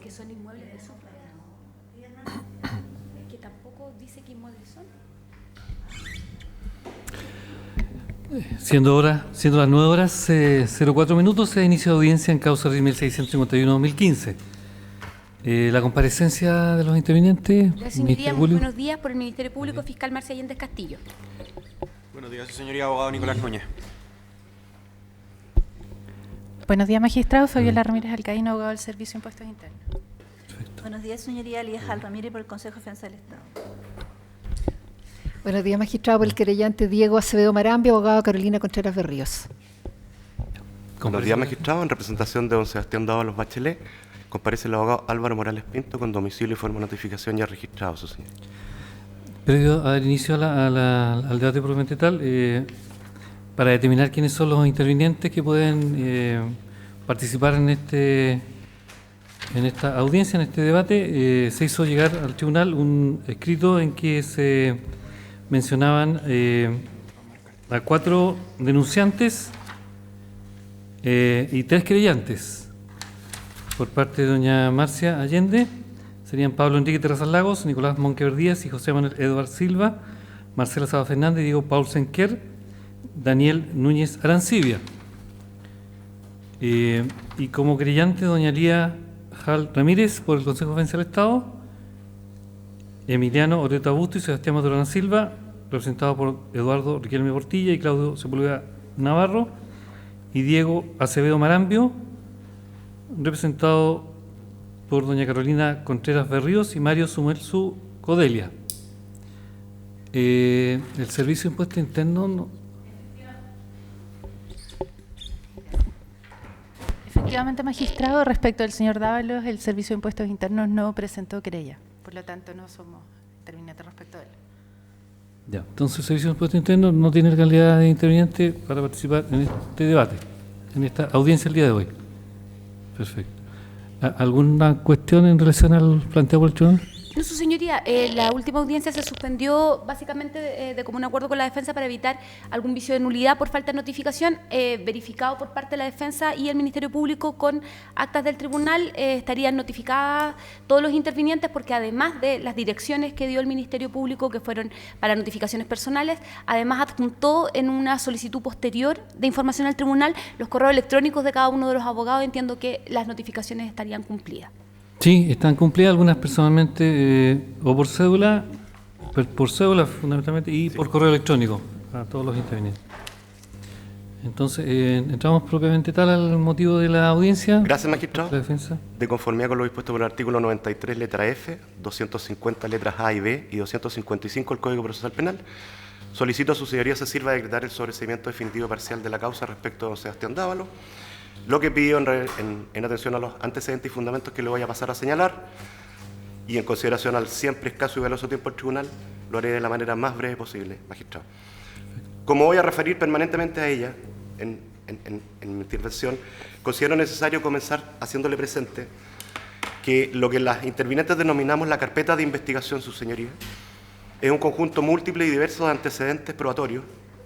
que son inmuebles de su es que tampoco dice qué inmuebles son. Siendo las 9 horas 04 minutos, se inicia audiencia en causa de 1651-2015. La comparecencia de los intervinientes. La señoría, muy buenos días, por el Ministerio Público, fiscal Marcia Allende Castillo. Buenos días, señoría, abogado Nicolás Núñez. Buenos días, magistrado. Fabiola Ramírez Alcaíno, abogado del Servicio de Impuestos Internos. Perfecto. Buenos días, señoría. Elías Jal Ramírez, por el Consejo de Defensa del Estado. Buenos días, magistrado, por el querellante Diego Acevedo Marambio, abogado Carolina Contreras Berríos. Buenos días, magistrado. En representación de don Sebastián Dávalos Bachelet, comparece el abogado Álvaro Morales Pinto, con domicilio y forma de notificación ya registrado, su señor. Previo al inicio al debate propiamente tal, para determinar quiénes son los intervinientes que pueden participar en esta audiencia, en este debate, se hizo llegar al tribunal un escrito en que se mencionaban a 4 denunciantes y 3 querellantes. Por parte de doña Marcia Allende serían Pablo Enrique Terrazas Lagos, Nicolás Monquever Díaz y José Manuel Eduardo Silva, Marcela Saba Fernández, Diego Paul Senquer, Daniel Núñez Arancibia. Y como querellante, doña Lía Jal Ramírez, por el Consejo de Defensa del Estado, Emiliano Oreta Busto y Sebastián Maturana Silva, representado por Eduardo Riquelme Portilla y Claudio Sepúlveda Navarro, y Diego Acevedo Marambio, representado por doña Carolina Contreras Berríos y Mario Sumelsu Codelia. El Servicio de Impuestos Internos Efectivamente, magistrado, respecto al señor Dávalos, el Servicio de Impuestos Internos no presentó querella. Por lo tanto, no somos intervinientes respecto a él. Ya, entonces el Servicio de Impuestos Internos no tiene calidad de interviniente para participar en este debate, en esta audiencia el día de hoy. Perfecto. ¿Alguna cuestión en relación al planteado por el tribunal? No, su señoría, la última audiencia se suspendió básicamente de común acuerdo con la defensa para evitar algún vicio de nulidad por falta de notificación, verificado por parte de la defensa y el Ministerio Público con actas del tribunal. Estarían notificadas todos los intervinientes, porque además de las direcciones que dio el Ministerio Público, que fueron para notificaciones personales, además adjuntó en una solicitud posterior de información al tribunal los correos electrónicos de cada uno de los abogados. Entiendo que las notificaciones estarían cumplidas. Sí, están cumplidas algunas personalmente o por cédula fundamentalmente, y por correo electrónico a todos los intervinientes. Entonces, entramos propiamente tal al motivo de la audiencia. Gracias, magistrado. La defensa. De conformidad con lo dispuesto por el artículo 93, letra F, 250, letras A y B y 255 del Código Procesal Penal, solicito a su señoría se sirva de decretar el sobreseimiento definitivo parcial de la causa respecto a don Sebastián Dávalos, lo que pidió en atención a los antecedentes y fundamentos que le voy a pasar a señalar, y en consideración al siempre escaso y valioso tiempo del tribunal, lo haré de la manera más breve posible, magistrado. Como voy a referir permanentemente a ella en mi intervención, considero necesario comenzar haciéndole presente que lo que las intervinientes denominamos la carpeta de investigación, su señoría, es un conjunto múltiple y diverso de antecedentes probatorios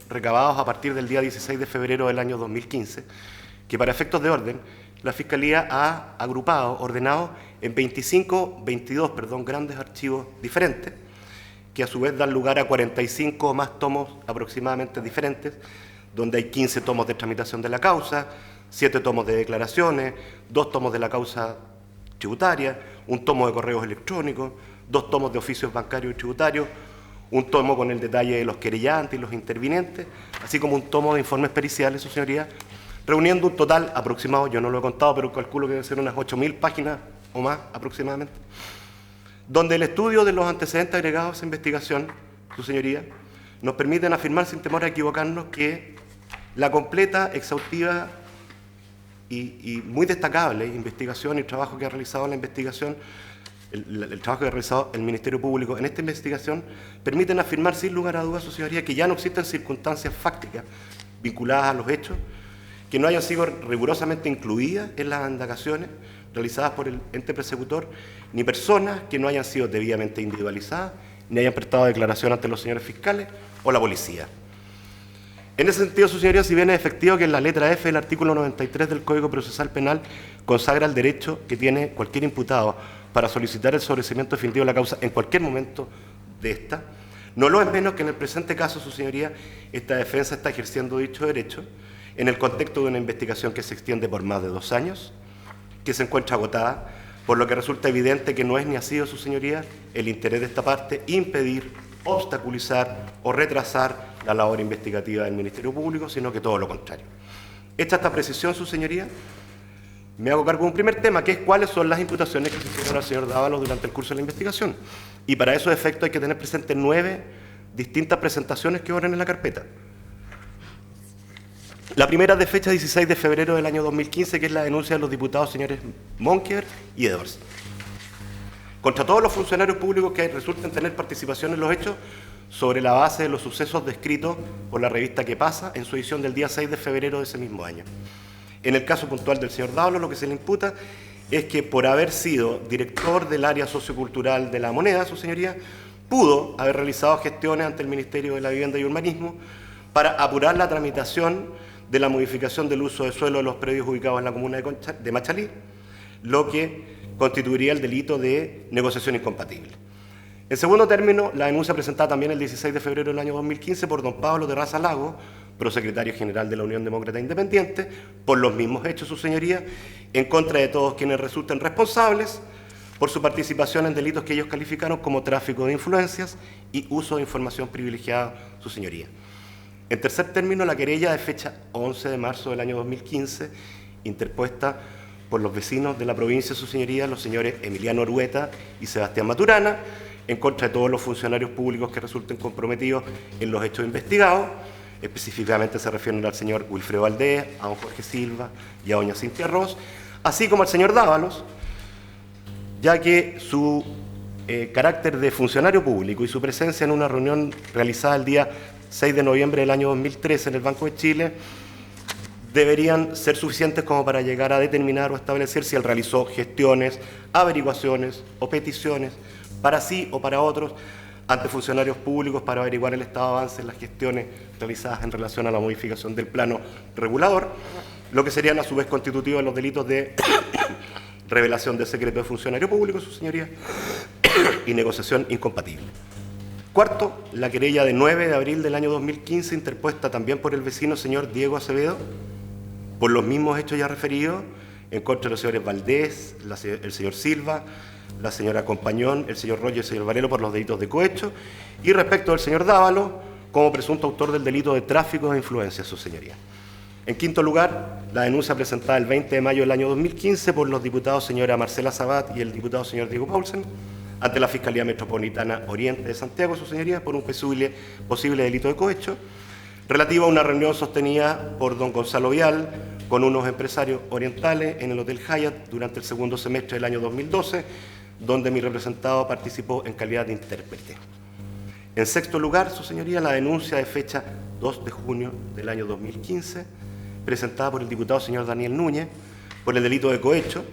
recabados a partir del día 16 de febrero del año 2015, que para efectos de orden, la Fiscalía ha agrupado, ordenado en 22 grandes archivos diferentes, que a su vez dan lugar a 45 o más tomos aproximadamente diferentes, donde hay 15 tomos de tramitación de la causa, 7 tomos de declaraciones, 2 tomos de la causa tributaria, 1 tomo de correos electrónicos, 2 tomos de oficios bancarios y tributarios, 1 tomo con el detalle de los querellantes y los intervinientes, así como 1 tomo de informes periciales, su señoría, reuniendo un total aproximado, yo no lo he contado, pero calculo que deben ser unas 8.000 páginas o más aproximadamente, donde el estudio de los antecedentes agregados a esa investigación, su señoría, nos permiten afirmar sin temor a equivocarnos que la completa, exhaustiva y muy destacable investigación y trabajo que ha realizado la investigación, el trabajo que ha realizado el Ministerio Público en esta investigación, permiten afirmar sin lugar a dudas, su señoría, que ya no existen circunstancias fácticas vinculadas a los hechos que no hayan sido rigurosamente incluidas en las indagaciones realizadas por el ente persecutor, ni personas que no hayan sido debidamente individualizadas, ni hayan prestado declaración ante los señores fiscales o la policía. En ese sentido, su señoría, si bien es efectivo que en la letra F del artículo 93 del Código Procesal Penal consagra el derecho que tiene cualquier imputado para solicitar el sobreseimiento definitivo de la causa en cualquier momento de esta. No lo es menos que en el presente caso, su señoría, esta defensa está ejerciendo dicho derecho en el contexto de una investigación que se extiende por más de 2 años, que se encuentra agotada, por lo que resulta evidente que no es ni ha sido, su señoría, el interés de esta parte impedir, obstaculizar o retrasar la labor investigativa del Ministerio Público, sino que todo lo contrario. Hecha esta precisión, su señoría, me hago cargo de un primer tema, que es cuáles son las imputaciones que se hicieron al señor Dávalos durante el curso de la investigación. Y para esos efectos hay que tener presentes 9 distintas presentaciones que obran en la carpeta. La primera es de fecha 16 de febrero del año 2015, que es la denuncia de los diputados señores Monkever y Edwards, contra todos los funcionarios públicos que resulten tener participación en los hechos, sobre la base de los sucesos descritos por la revista Que Pasa en su edición del día 6 de febrero de ese mismo año. En el caso puntual del señor Dávalos, lo que se le imputa es que por haber sido director del área sociocultural de La Moneda, su señoría, pudo haber realizado gestiones ante el Ministerio de la Vivienda y Urbanismo para apurar la tramitación de la modificación del uso de suelo de los predios ubicados en la comuna de Machalí, lo que constituiría el delito de negociación incompatible. En segundo término, la denuncia presentada también el 16 de febrero del año 2015 por don Pablo Terraza Lago, prosecretario general de la Unión Demócrata Independiente, por los mismos hechos, su señoría, en contra de todos quienes resulten responsables por su participación en delitos que ellos calificaron como tráfico de influencias y uso de información privilegiada, su señoría. En tercer término, la querella de fecha 11 de marzo del año 2015, interpuesta por los vecinos de la provincia, su señoría, los señores Emiliano Orueta y Sebastián Maturana, en contra de todos los funcionarios públicos que resulten comprometidos en los hechos investigados. Específicamente se refieren al señor Wilfredo Valdés, a don Jorge Silva y a doña Cintia Ross, así como al señor Dávalos, ya que su carácter de funcionario público y su presencia en una reunión realizada el día 6 de noviembre del año 2013 en el Banco de Chile deberían ser suficientes como para llegar a determinar o establecer si él realizó gestiones, averiguaciones o peticiones para sí o para otros ante funcionarios públicos para averiguar el estado de avance en las gestiones realizadas en relación a la modificación del plano regulador, lo que serían a su vez constitutivos de los delitos de revelación de secreto de funcionario público, su señoría, y negociación incompatible. Cuarto, la querella de 9 de abril del año 2015, interpuesta también por el vecino señor Diego Acevedo, por los mismos hechos ya referidos, en contra de los señores Valdés, el señor Silva, la señora Compañón, el señor Roger y el señor Varelo por los delitos de cohecho, y respecto del señor Dávalos como presunto autor del delito de tráfico de influencias, su señoría. En quinto lugar, la denuncia presentada el 20 de mayo del año 2015 por los diputados señora Marcela Sabat y el diputado señor Diego Paulsen ante la Fiscalía Metropolitana Oriente de Santiago, su señoría, por un posible delito de cohecho, relativo a una reunión sostenida por don Gonzalo Vial con unos empresarios orientales en el Hotel Hyatt durante el segundo semestre del año 2012, donde mi representado participó en calidad de intérprete. En sexto lugar, su señoría, la denuncia de fecha 2 de junio del año 2015, presentada por el diputado señor Daniel Núñez, por el delito de cohecho,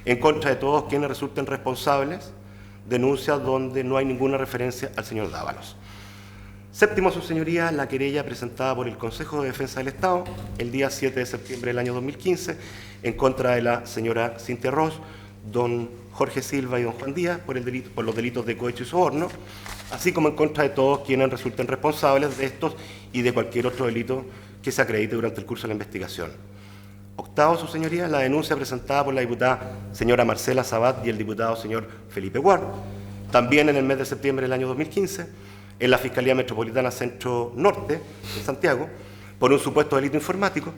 en contra de todos quienes resulten responsables, denuncia donde no hay ninguna referencia al señor Dávalos. Séptimo, su señoría, la querella presentada por el Consejo de Defensa del Estado el día 7 de septiembre del año 2015, en contra de la señora Cintia Ross, don Jorge Silva y don Juan Díaz por los delitos de cohecho y soborno, así como en contra de todos quienes resulten responsables de estos y de cualquier otro delito que se acredite durante el curso de la investigación. Octavo, su señoría, la denuncia presentada por la diputada señora Marcela Sabat y el diputado señor Felipe Guard, también en el mes de septiembre del año 2015, en la Fiscalía Metropolitana Centro Norte de Santiago, por un supuesto delito informático,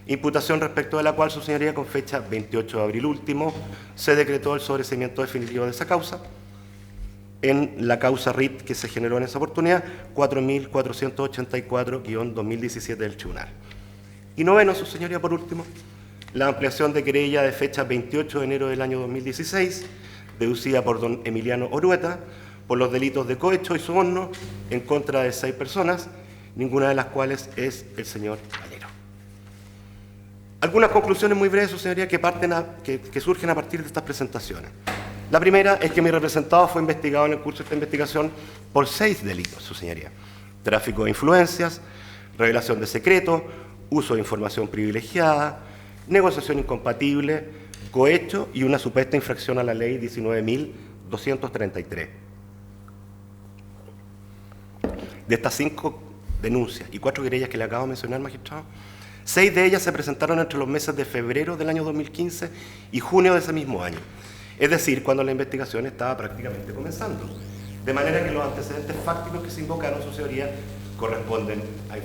imputación respecto de la cual, su señoría, con fecha 28 de abril último, se decretó el sobreseimiento definitivo de esa causa, en la causa RIT que se generó en esa oportunidad, 4.484-2017 del Tribunal. Y noveno, su señoría, por último, la ampliación de querella de fecha 28 de enero del año 2016, deducida por don Emiliano Orueta, por los delitos de cohecho y soborno en contra de 6 personas, ninguna de las cuales es el señor Valero. Algunas conclusiones muy breves, su señoría, que surgen a partir de estas presentaciones. La primera es que mi representado fue investigado en el curso de esta investigación por 6 delitos, su señoría. Tráfico de influencias, revelación de secreto, uso de información privilegiada, negociación incompatible, cohecho y una supuesta infracción a la ley 19.233. De estas 5 denuncias y 4 querellas que le acabo de mencionar, magistrado, 6 de ellas se presentaron entre los meses de febrero del año 2015 y junio de ese mismo año, es decir, cuando la investigación estaba prácticamente comenzando. De manera que los antecedentes fácticos que se invocaron, su señoría, corresponden a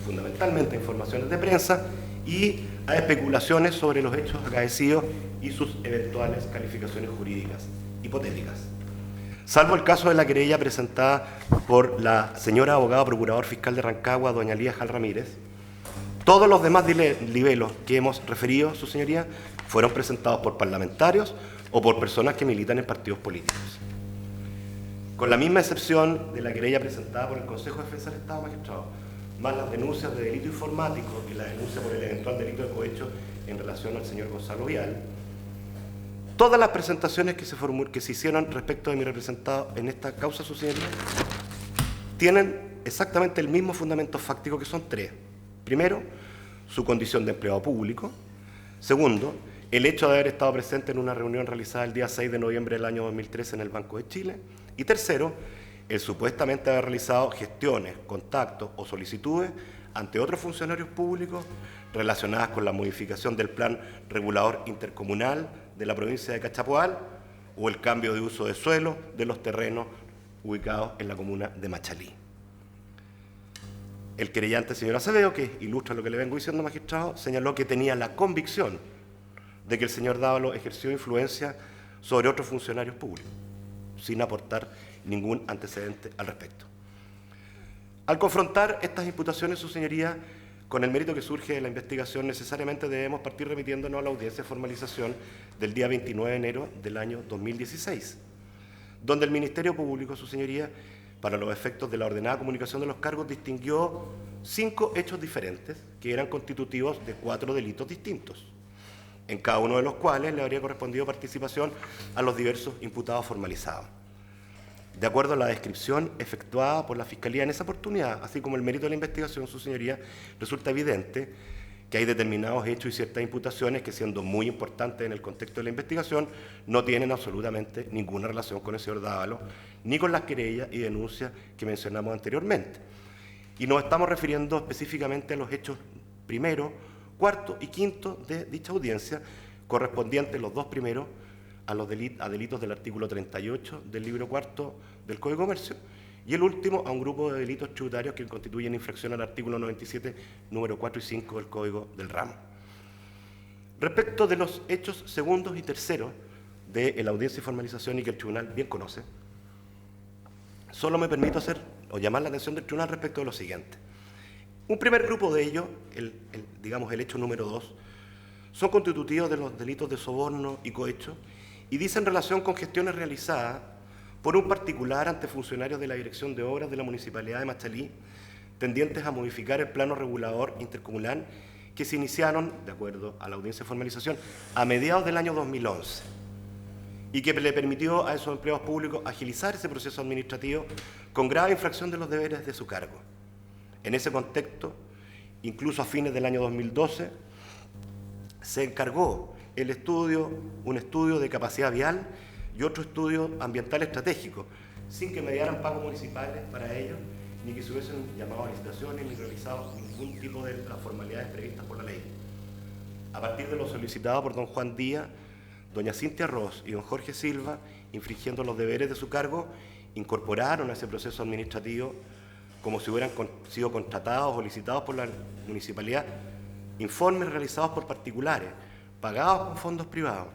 fundamentalmente a informaciones de prensa y a especulaciones sobre los hechos acaecidos y sus eventuales calificaciones jurídicas hipotéticas. Salvo el caso de la querella presentada por la señora abogada procurador fiscal de Rancagua, doña Lía Jal Ramírez, todos los demás libelos que hemos referido, su señoría, fueron presentados por parlamentarios o por personas que militan en partidos políticos. Con la misma excepción de la querella presentada por el Consejo de Defensa del Estado, magistrado, más las denuncias de delito informático y la denuncia por el eventual delito de cohecho en relación al señor Gonzalo Vial, todas las presentaciones que se hicieron respecto de mi representado en esta causa, su señoría, tienen exactamente el mismo fundamento fáctico, que son 3. Primero, su condición de empleado público. Segundo, el hecho de haber estado presente en una reunión realizada el día 6 de noviembre del año 2013 en el Banco de Chile. Y tercero, el supuestamente haber realizado gestiones, contactos o solicitudes ante otros funcionarios públicos relacionadas con la modificación del Plan Regulador Intercomunal de la provincia de Cachapoal o el cambio de uso de suelo de los terrenos ubicados en la comuna de Machalí. El querellante, señor Acevedo, que ilustra lo que le vengo diciendo, magistrado, señaló que tenía la convicción de que el señor Dávalos ejerció influencia sobre otros funcionarios públicos, sin aportar ningún antecedente al respecto. Al confrontar estas imputaciones, su señoría, con el mérito que surge de la investigación, necesariamente debemos partir remitiéndonos a la audiencia de formalización del día 29 de enero del año 2016, donde el Ministerio Público, su señoría, para los efectos de la ordenada comunicación de los cargos, distinguió 5 hechos diferentes que eran constitutivos de 4 delitos distintos, en cada uno de los cuales le habría correspondido participación a los diversos imputados formalizados. De acuerdo a la descripción efectuada por la Fiscalía en esa oportunidad, así como el mérito de la investigación, su señoría, resulta evidente que hay determinados hechos y ciertas imputaciones que, siendo muy importantes en el contexto de la investigación, no tienen absolutamente ninguna relación con el señor Dávalos, ni con las querellas y denuncias que mencionamos anteriormente. Y nos estamos refiriendo específicamente a los hechos primero, cuarto y quinto de dicha audiencia, correspondientes los 2 primeros a delitos del artículo 38 del libro cuarto del Código de Comercio, y el último a un grupo de delitos tributarios que constituyen infracción al artículo 97, número 4 y 5 del Código del ramo. Respecto de los hechos segundos y terceros de la audiencia y formalización, y que el tribunal bien conoce, solo me permito llamar la atención del tribunal respecto de lo siguiente. Un primer grupo de ellos, digamos el hecho número 2, son constitutivos de los delitos de soborno y cohecho y dicen relación con gestiones realizadas por un particular ante funcionarios de la Dirección de Obras de la Municipalidad de Machalí, tendientes a modificar el plano regulador intercomunal que se iniciaron, de acuerdo a la audiencia de formalización, a mediados del año 2011, y que le permitió a esos empleados públicos agilizar ese proceso administrativo con grave infracción de los deberes de su cargo. En ese contexto, incluso a fines del año 2012, se encargó un estudio de capacidad vial y otro estudio ambiental estratégico, sin que mediaran pagos municipales para ellos, ni que se hubiesen llamado a licitaciones, ni realizado ningún tipo de las formalidades previstas por la ley. A partir de lo solicitado por don Juan Díaz, doña Cintia Ross y don Jorge Silva, infringiendo los deberes de su cargo, incorporaron a ese proceso administrativo, como si hubieran sido contratados o licitados por la municipalidad, informes realizados por particulares, pagados con fondos privados.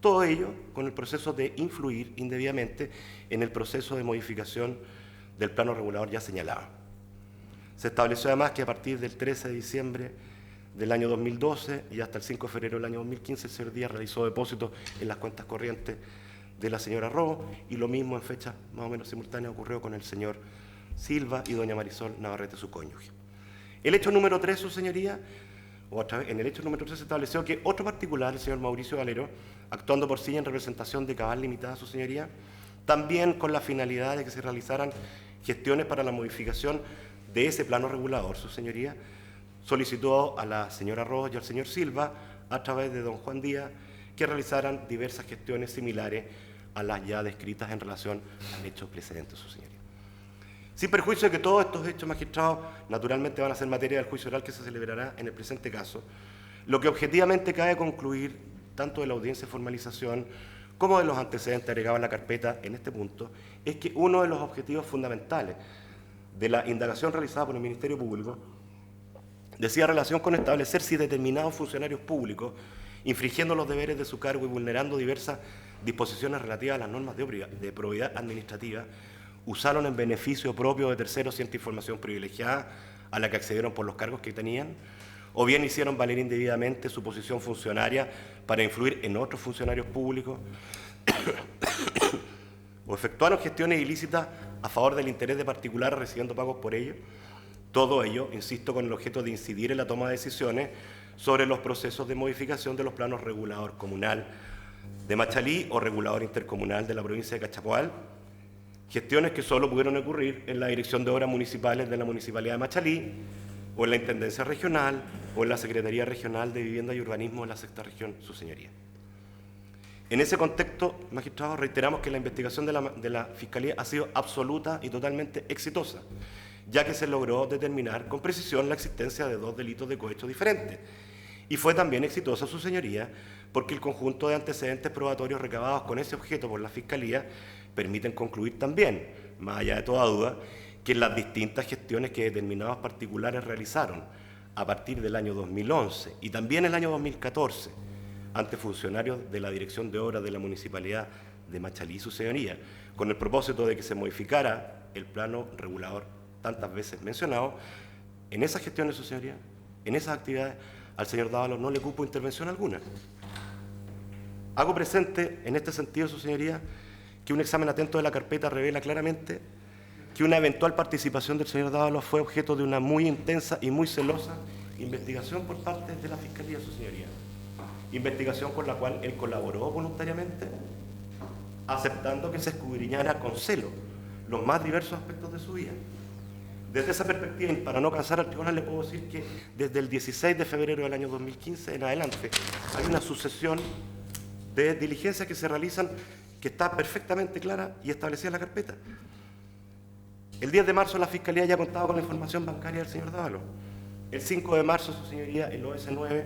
Todo ello con el proceso de influir indebidamente en el proceso de modificación del plano regulador ya señalado. Se estableció además que a partir del 13 de diciembre del año 2012 y hasta el 5 de febrero del año 2015, el señor Díaz realizó depósitos en las cuentas corrientes de la señora Rojo, y lo mismo en fecha más o menos simultánea ocurrió con el señor Silva y doña Marisol Navarrete, su cónyuge. El hecho número 3, su señoría, en el hecho número 3 se estableció que otro particular, el señor Mauricio Valero, actuando por sí en representación de Cabal Limitada, su señoría, también con la finalidad de que se realizaran gestiones para la modificación de ese plano regulador, su señoría, solicitó a la señora Rojas y al señor Silva a través de don Juan Díaz, que realizaran diversas gestiones similares a las ya descritas en relación al hecho precedente, su señoría. Sin perjuicio de que todos estos hechos, magistrados, naturalmente van a ser materia del juicio oral que se celebrará en el presente caso, lo que objetivamente cabe concluir, tanto de la audiencia de formalización como de los antecedentes agregados en la carpeta en este punto, es que uno de los objetivos fundamentales de la indagación realizada por el Ministerio Público decía relación con establecer si determinados funcionarios públicos, infringiendo los deberes de su cargo y vulnerando diversas disposiciones relativas a las normas de probidad administrativa, usaron en beneficio propio de terceros cierta información privilegiada a la que accedieron por los cargos que tenían, o bien hicieron valer indebidamente su posición funcionaria para influir en otros funcionarios públicos, o efectuaron gestiones ilícitas a favor del interés de particulares recibiendo pagos por ello. Todo ello, insisto, con el objeto de incidir en la toma de decisiones sobre los procesos de modificación de los planos regulador comunal de Machalí o regulador intercomunal de la provincia de Cachapoal, gestiones que solo pudieron ocurrir en la Dirección de Obras Municipales de la Municipalidad de Machalí, o en la Intendencia Regional, o en la Secretaría Regional de Vivienda y Urbanismo de la Sexta Región, su señoría. En ese contexto, magistrados, reiteramos que la investigación de la Fiscalía ha sido absoluta y totalmente exitosa, ya que se logró determinar con precisión la existencia de dos delitos de cohecho diferentes. Y fue también exitosa, su señoría, porque el conjunto de antecedentes probatorios recabados con ese objeto por la Fiscalía permiten concluir también, más allá de toda duda, que en las distintas gestiones que determinados particulares realizaron a partir del año 2011 y también el año 2014 ante funcionarios de la Dirección de Obras de la Municipalidad de Machalí, su señoría, con el propósito de que se modificara el plano regulador tantas veces mencionado, en esas gestiones, su señoría, en esas actividades, al señor Dávalos no le cupo intervención alguna. Hago presente, en este sentido, su señoría, que un examen atento de la carpeta revela claramente que una eventual participación del señor Dávalos fue objeto de una muy intensa y muy celosa investigación por parte de la Fiscalía, su señoría. Investigación con la cual él colaboró voluntariamente, aceptando que se escudriñara con celo los más diversos aspectos de su vida. Desde esa perspectiva, y para no cansar al tribunal, le puedo decir que desde el 16 de febrero del año 2015 en adelante hay una sucesión de diligencias que se realizan que está perfectamente clara y establecida en la carpeta. El 10 de marzo la Fiscalía ya contaba con la información bancaria del señor Dávalos. El 5 de marzo, su señoría, el OS9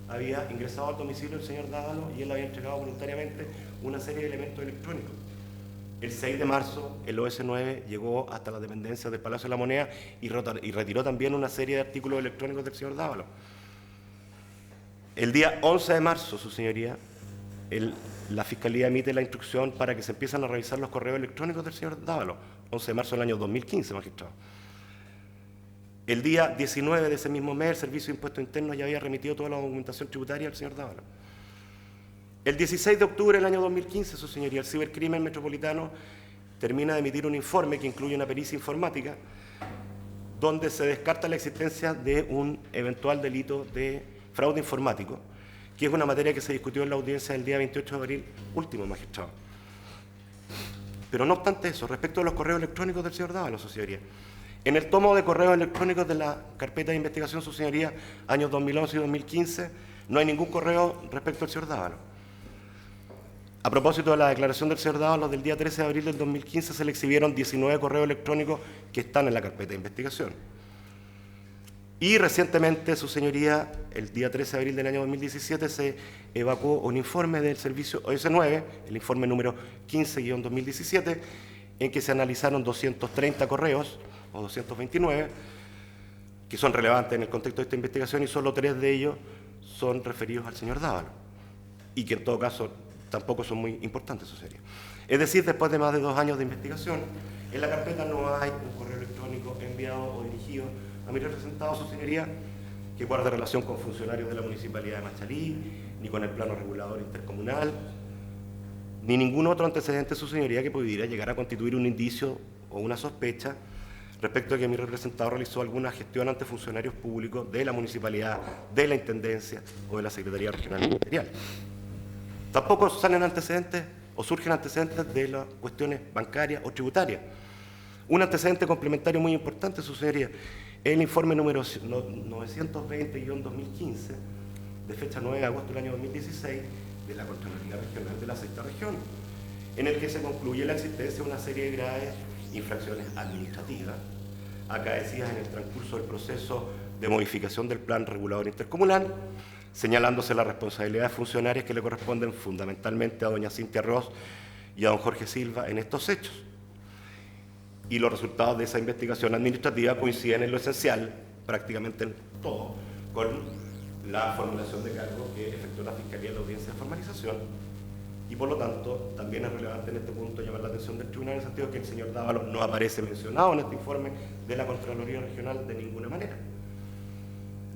había ingresado al domicilio del señor Dávalos y él había entregado voluntariamente una serie de elementos electrónicos. El 6 de marzo, el OS9 llegó hasta las dependencias del Palacio de la Moneda y retiró también una serie de artículos electrónicos del señor Dávalos. El día 11 de marzo, su señoría, la Fiscalía emite la instrucción para que se empiezan a revisar los correos electrónicos del señor Dávalos, 11 de marzo del año 2015, magistrado. El día 19 de ese mismo mes, el Servicio de Impuestos Internos ya había remitido toda la documentación tributaria al señor Dávalos. El 16 de octubre del año 2015, su señoría, el Cibercrimen Metropolitano termina de emitir un informe que incluye una pericia informática donde se descarta la existencia de un eventual delito de fraude informático, que es una materia que se discutió en la audiencia del día 28 de abril último, magistrado. Pero no obstante eso, respecto a los correos electrónicos del señor Dávalos, su señoría, en el tomo de correos electrónicos de la carpeta de investigación, su señoría, años 2011 y 2015, no hay ningún correo respecto al señor Dávalos. A propósito de la declaración del señor Dávalos del día 13 de abril del 2015, se le exhibieron 19 correos electrónicos que están en la carpeta de investigación. Y recientemente, su señoría, el día 13 de abril del año 2017, se evacuó un informe del servicio OS9, el informe número 15-2017, en que se analizaron 230 correos, o 229, que son relevantes en el contexto de esta investigación, y solo 3 de ellos son referidos al señor Dávalos, y que en todo caso tampoco son muy importantes, su señoría. Es decir, después de más de 2 años de investigación, en la carpeta no hay un correo electrónico enviado o dirigido a mi representado, su señoría, que guarde relación con funcionarios de la Municipalidad de Machalí, ni con el plano regulador intercomunal, ni ningún otro antecedente, su señoría, que pudiera llegar a constituir un indicio o una sospecha respecto a que mi representado realizó alguna gestión ante funcionarios públicos de la Municipalidad, de la Intendencia o de la Secretaría Regional Ministerial. Tampoco salen antecedentes o surgen antecedentes de las cuestiones bancarias o tributarias. Un antecedente complementario muy importante, su señoría, es el informe número 920-2015 de fecha 9 de agosto del año 2016 de la Contraloría Regional de la Sexta Región, en el que se concluye la existencia de una serie de graves infracciones administrativas acaecidas en el transcurso del proceso de modificación del Plan Regulador Intercomunal, señalándose las responsabilidades funcionarias que le corresponden fundamentalmente a doña Cintia Ross y a don Jorge Silva en estos hechos. Y los resultados de esa investigación administrativa coinciden en lo esencial, prácticamente en todo, con la formulación de cargos que efectuó la Fiscalía en la audiencia de formalización. Y por lo tanto, también es relevante en este punto llamar la atención del tribunal en el sentido que el señor Dávalos no aparece mencionado en este informe de la Contraloría Regional de ninguna manera.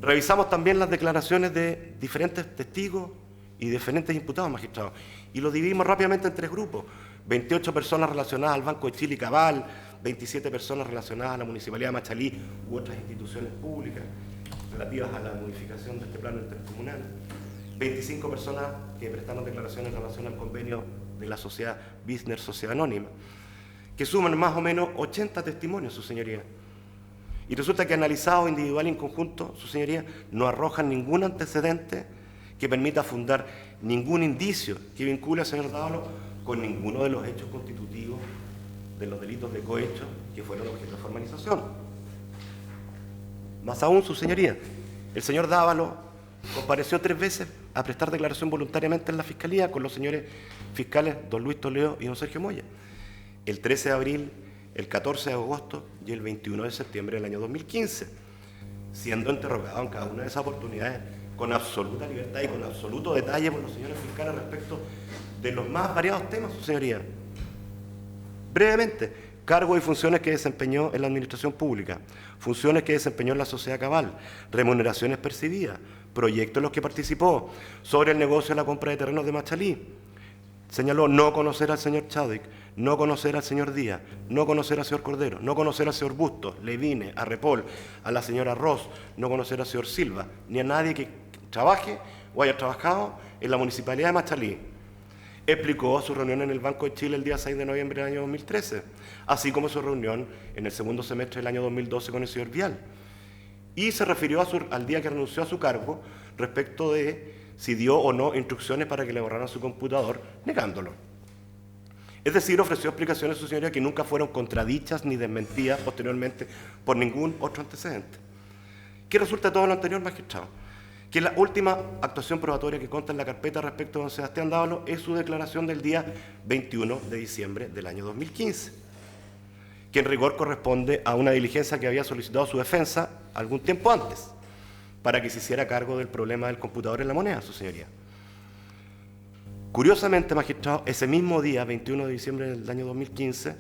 Revisamos también las declaraciones de diferentes testigos y diferentes imputados magistrados y lo dividimos rápidamente en 3 grupos: 28 personas relacionadas al Banco de Chile y Cabal, 27 personas relacionadas a la Municipalidad de Machalí u otras instituciones públicas relativas a la modificación de este plano intercomunal, 25 personas que prestaron declaraciones en relación al convenio de la sociedad Bisner Sociedad Anónima, que suman más o menos 80 testimonios, su señoría. Y resulta que analizado individual y en conjunto, su señoría, no arrojan ningún antecedente que permita fundar ningún indicio que vincule al señor Dávalos con ninguno de los hechos constitutivos de los delitos de cohecho que fueron objeto de formalización. Más aún, su señoría, el señor Dávalos compareció 3 veces a prestar declaración voluntariamente en la Fiscalía con los señores fiscales don Luis Toledo y don Sergio Moya, el 13 de abril, el 14 de agosto y el 21 de septiembre del año 2015, siendo interrogado en cada una de esas oportunidades con absoluta libertad y con absoluto detalle por los señores fiscales respecto de los más variados temas, su señoría. Brevemente, cargos y funciones que desempeñó en la administración pública, funciones que desempeñó en la sociedad Cabal, remuneraciones percibidas, proyectos en los que participó, sobre el negocio de la compra de terrenos de Machalí. Señaló no conocer al señor Chadwick, no conocer al señor Díaz, no conocer al señor Cordero, no conocer al señor Bustos, Levine, a Repol, a la señora Ross, no conocer al señor Silva, ni a nadie que trabaje o haya trabajado en la Municipalidad de Machalí. Explicó su reunión en el Banco de Chile el día 6 de noviembre del año 2013, así como su reunión en el segundo semestre del año 2012 con el señor Vial. Y se refirió al día que renunció a su cargo respecto de si dio o no instrucciones para que le borraran su computador, negándolo. Es decir, ofreció explicaciones, su señoría, que nunca fueron contradichas ni desmentidas posteriormente por ningún otro antecedente. ¿Qué resulta de todo lo anterior, magistrado? Que la última actuación probatoria que consta en la carpeta respecto a don Sebastián Dávalos es su declaración del día 21 de diciembre del año 2015, que en rigor corresponde a una diligencia que había solicitado su defensa algún tiempo antes, para que se hiciera cargo del problema del computador en la moneda, su señoría. Curiosamente, magistrado, ese mismo día, 21 de diciembre del año 2015,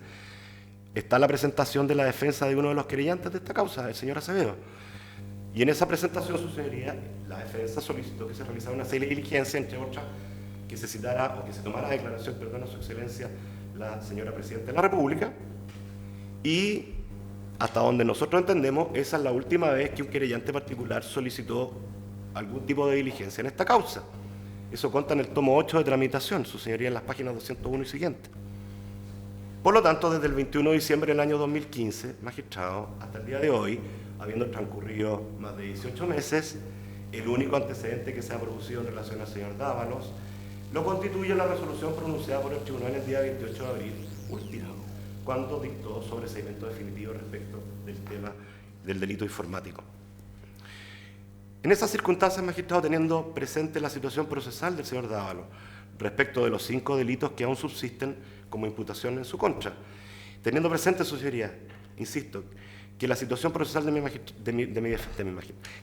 está la presentación de la defensa de uno de los querellantes de esta causa, el señor Acevedo. Y en esa presentación, su señoría, la defensa solicitó que se realizara una serie de diligencias, entre otras, que se citara o que se tomara declaración, perdón, a su excelencia, la señora Presidenta de la República, y hasta donde nosotros entendemos, esa es la última vez que un querellante particular solicitó algún tipo de diligencia en esta causa. Eso consta en el tomo 8 de tramitación, su señoría, en las páginas 201 y siguientes. Por lo tanto, desde el 21 de diciembre del año 2015, magistrado, hasta el día de hoy, habiendo transcurrido más de 18 meses, el único antecedente que se ha producido en relación al señor Dávalos lo constituye la resolución pronunciada por el tribunal el día 28 de abril último, cuando dictó sobreseimiento definitivo respecto del tema del delito informático. En esas circunstancias, magistrado, teniendo presente la situación procesal del señor Dávalos respecto de los 5 delitos que aún subsisten como imputación en su contra, teniendo presente, su señoría, insisto, que la situación procesal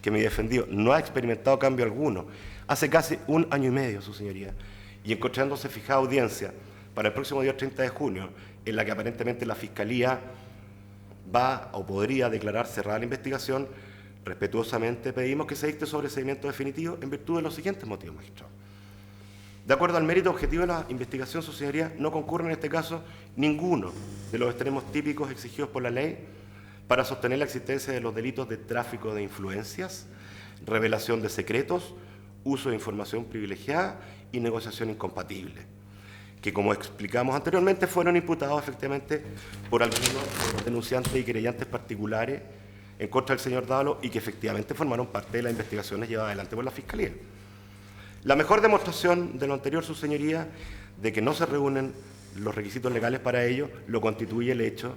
que mi defendido no ha experimentado cambio alguno hace casi 1 año y medio, su señoría, y encontrándose fijada audiencia para el próximo día 30 de junio, en la que aparentemente la Fiscalía va o podría declarar cerrada la investigación, respetuosamente pedimos que se dicte sobreseimiento definitivo en virtud de los siguientes motivos, magistrado. De acuerdo al mérito objetivo de la investigación, su señoría, no concurre en este caso ninguno de los extremos típicos exigidos por la ley para sostener la existencia de los delitos de tráfico de influencias, revelación de secretos, uso de información privilegiada y negociación incompatible, que, como explicamos anteriormente, fueron imputados efectivamente por algunos de los denunciantes y querellantes particulares en contra del señor Dávalos y que efectivamente formaron parte de las investigaciones llevadas adelante por la Fiscalía. La mejor demostración de lo anterior, su señoría, de que no se reúnen los requisitos legales para ello, lo constituye el hecho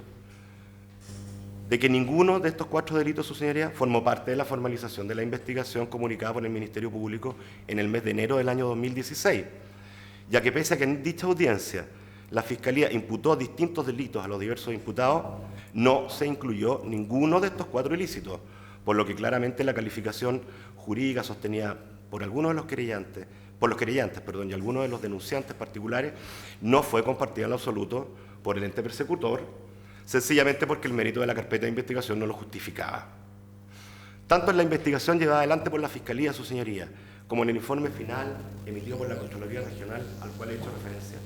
de que ninguno de estos 4 delitos, su señoría, formó parte de la formalización de la investigación comunicada por el Ministerio Público en el mes de enero del año 2016, ya que pese a que en dicha audiencia la Fiscalía imputó distintos delitos a los diversos imputados, no se incluyó ninguno de estos 4 ilícitos, por lo que claramente la calificación jurídica sostenida por algunos de los querellantes, y algunos de los denunciantes particulares, no fue compartida en lo absoluto por el ente persecutor, sencillamente porque el mérito de la carpeta de investigación no lo justificaba. Tanto en la investigación llevada adelante por la Fiscalía, su señoría, como en el informe final emitido por la Contraloría Regional, al cual he hecho referencia,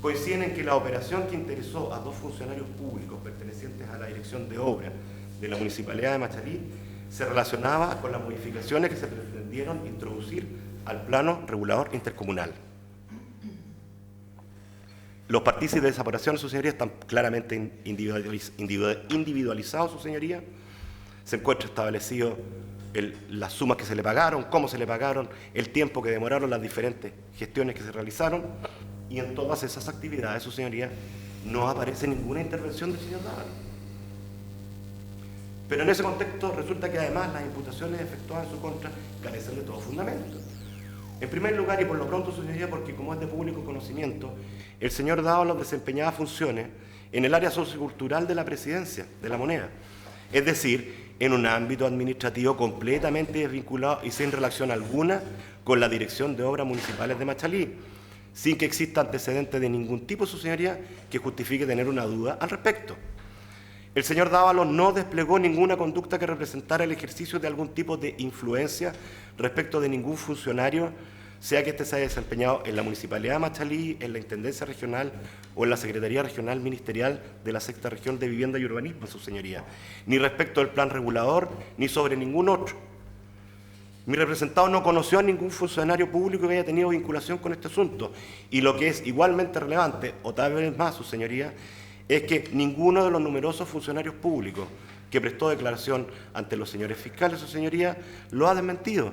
coinciden en que la operación que interesó a 2 funcionarios públicos pertenecientes a la Dirección de Obra de la Municipalidad de Machalí se relacionaba con las modificaciones que se pretendieron introducir al plano regulador intercomunal. Los partícipes de esa operación, su señoría, están claramente individualizados, su señoría. Se encuentra establecido las sumas que se le pagaron, cómo se le pagaron, el tiempo que demoraron las diferentes gestiones que se realizaron, y en todas esas actividades, su señoría, no aparece ninguna intervención del señor Dávalo. Pero en ese contexto resulta que además las imputaciones efectuadas en su contra carecen de todo fundamento. En primer lugar, y por lo pronto, su señoría, porque como es de público conocimiento, el señor Dávalo desempeñaba funciones en el área sociocultural de la presidencia de la moneda, es decir, en un ámbito administrativo completamente desvinculado y sin relación alguna con la Dirección de Obras Municipales de Machalí, sin que exista antecedente de ningún tipo, su señoría, que justifique tener una duda al respecto. El señor Dávalo no desplegó ninguna conducta que representara el ejercicio de algún tipo de influencia respecto de ningún funcionario, sea que éste se haya desempeñado en la Municipalidad de Machalí, en la Intendencia Regional o en la Secretaría Regional Ministerial de la Sexta Región de Vivienda y Urbanismo, su señoría, ni respecto del plan regulador, ni sobre ningún otro. Mi representado no conoció a ningún funcionario público que haya tenido vinculación con este asunto, y lo que es igualmente relevante, o tal vez más, su señoría, es que ninguno de los numerosos funcionarios públicos que prestó declaración ante los señores fiscales, su señoría, lo ha desmentido,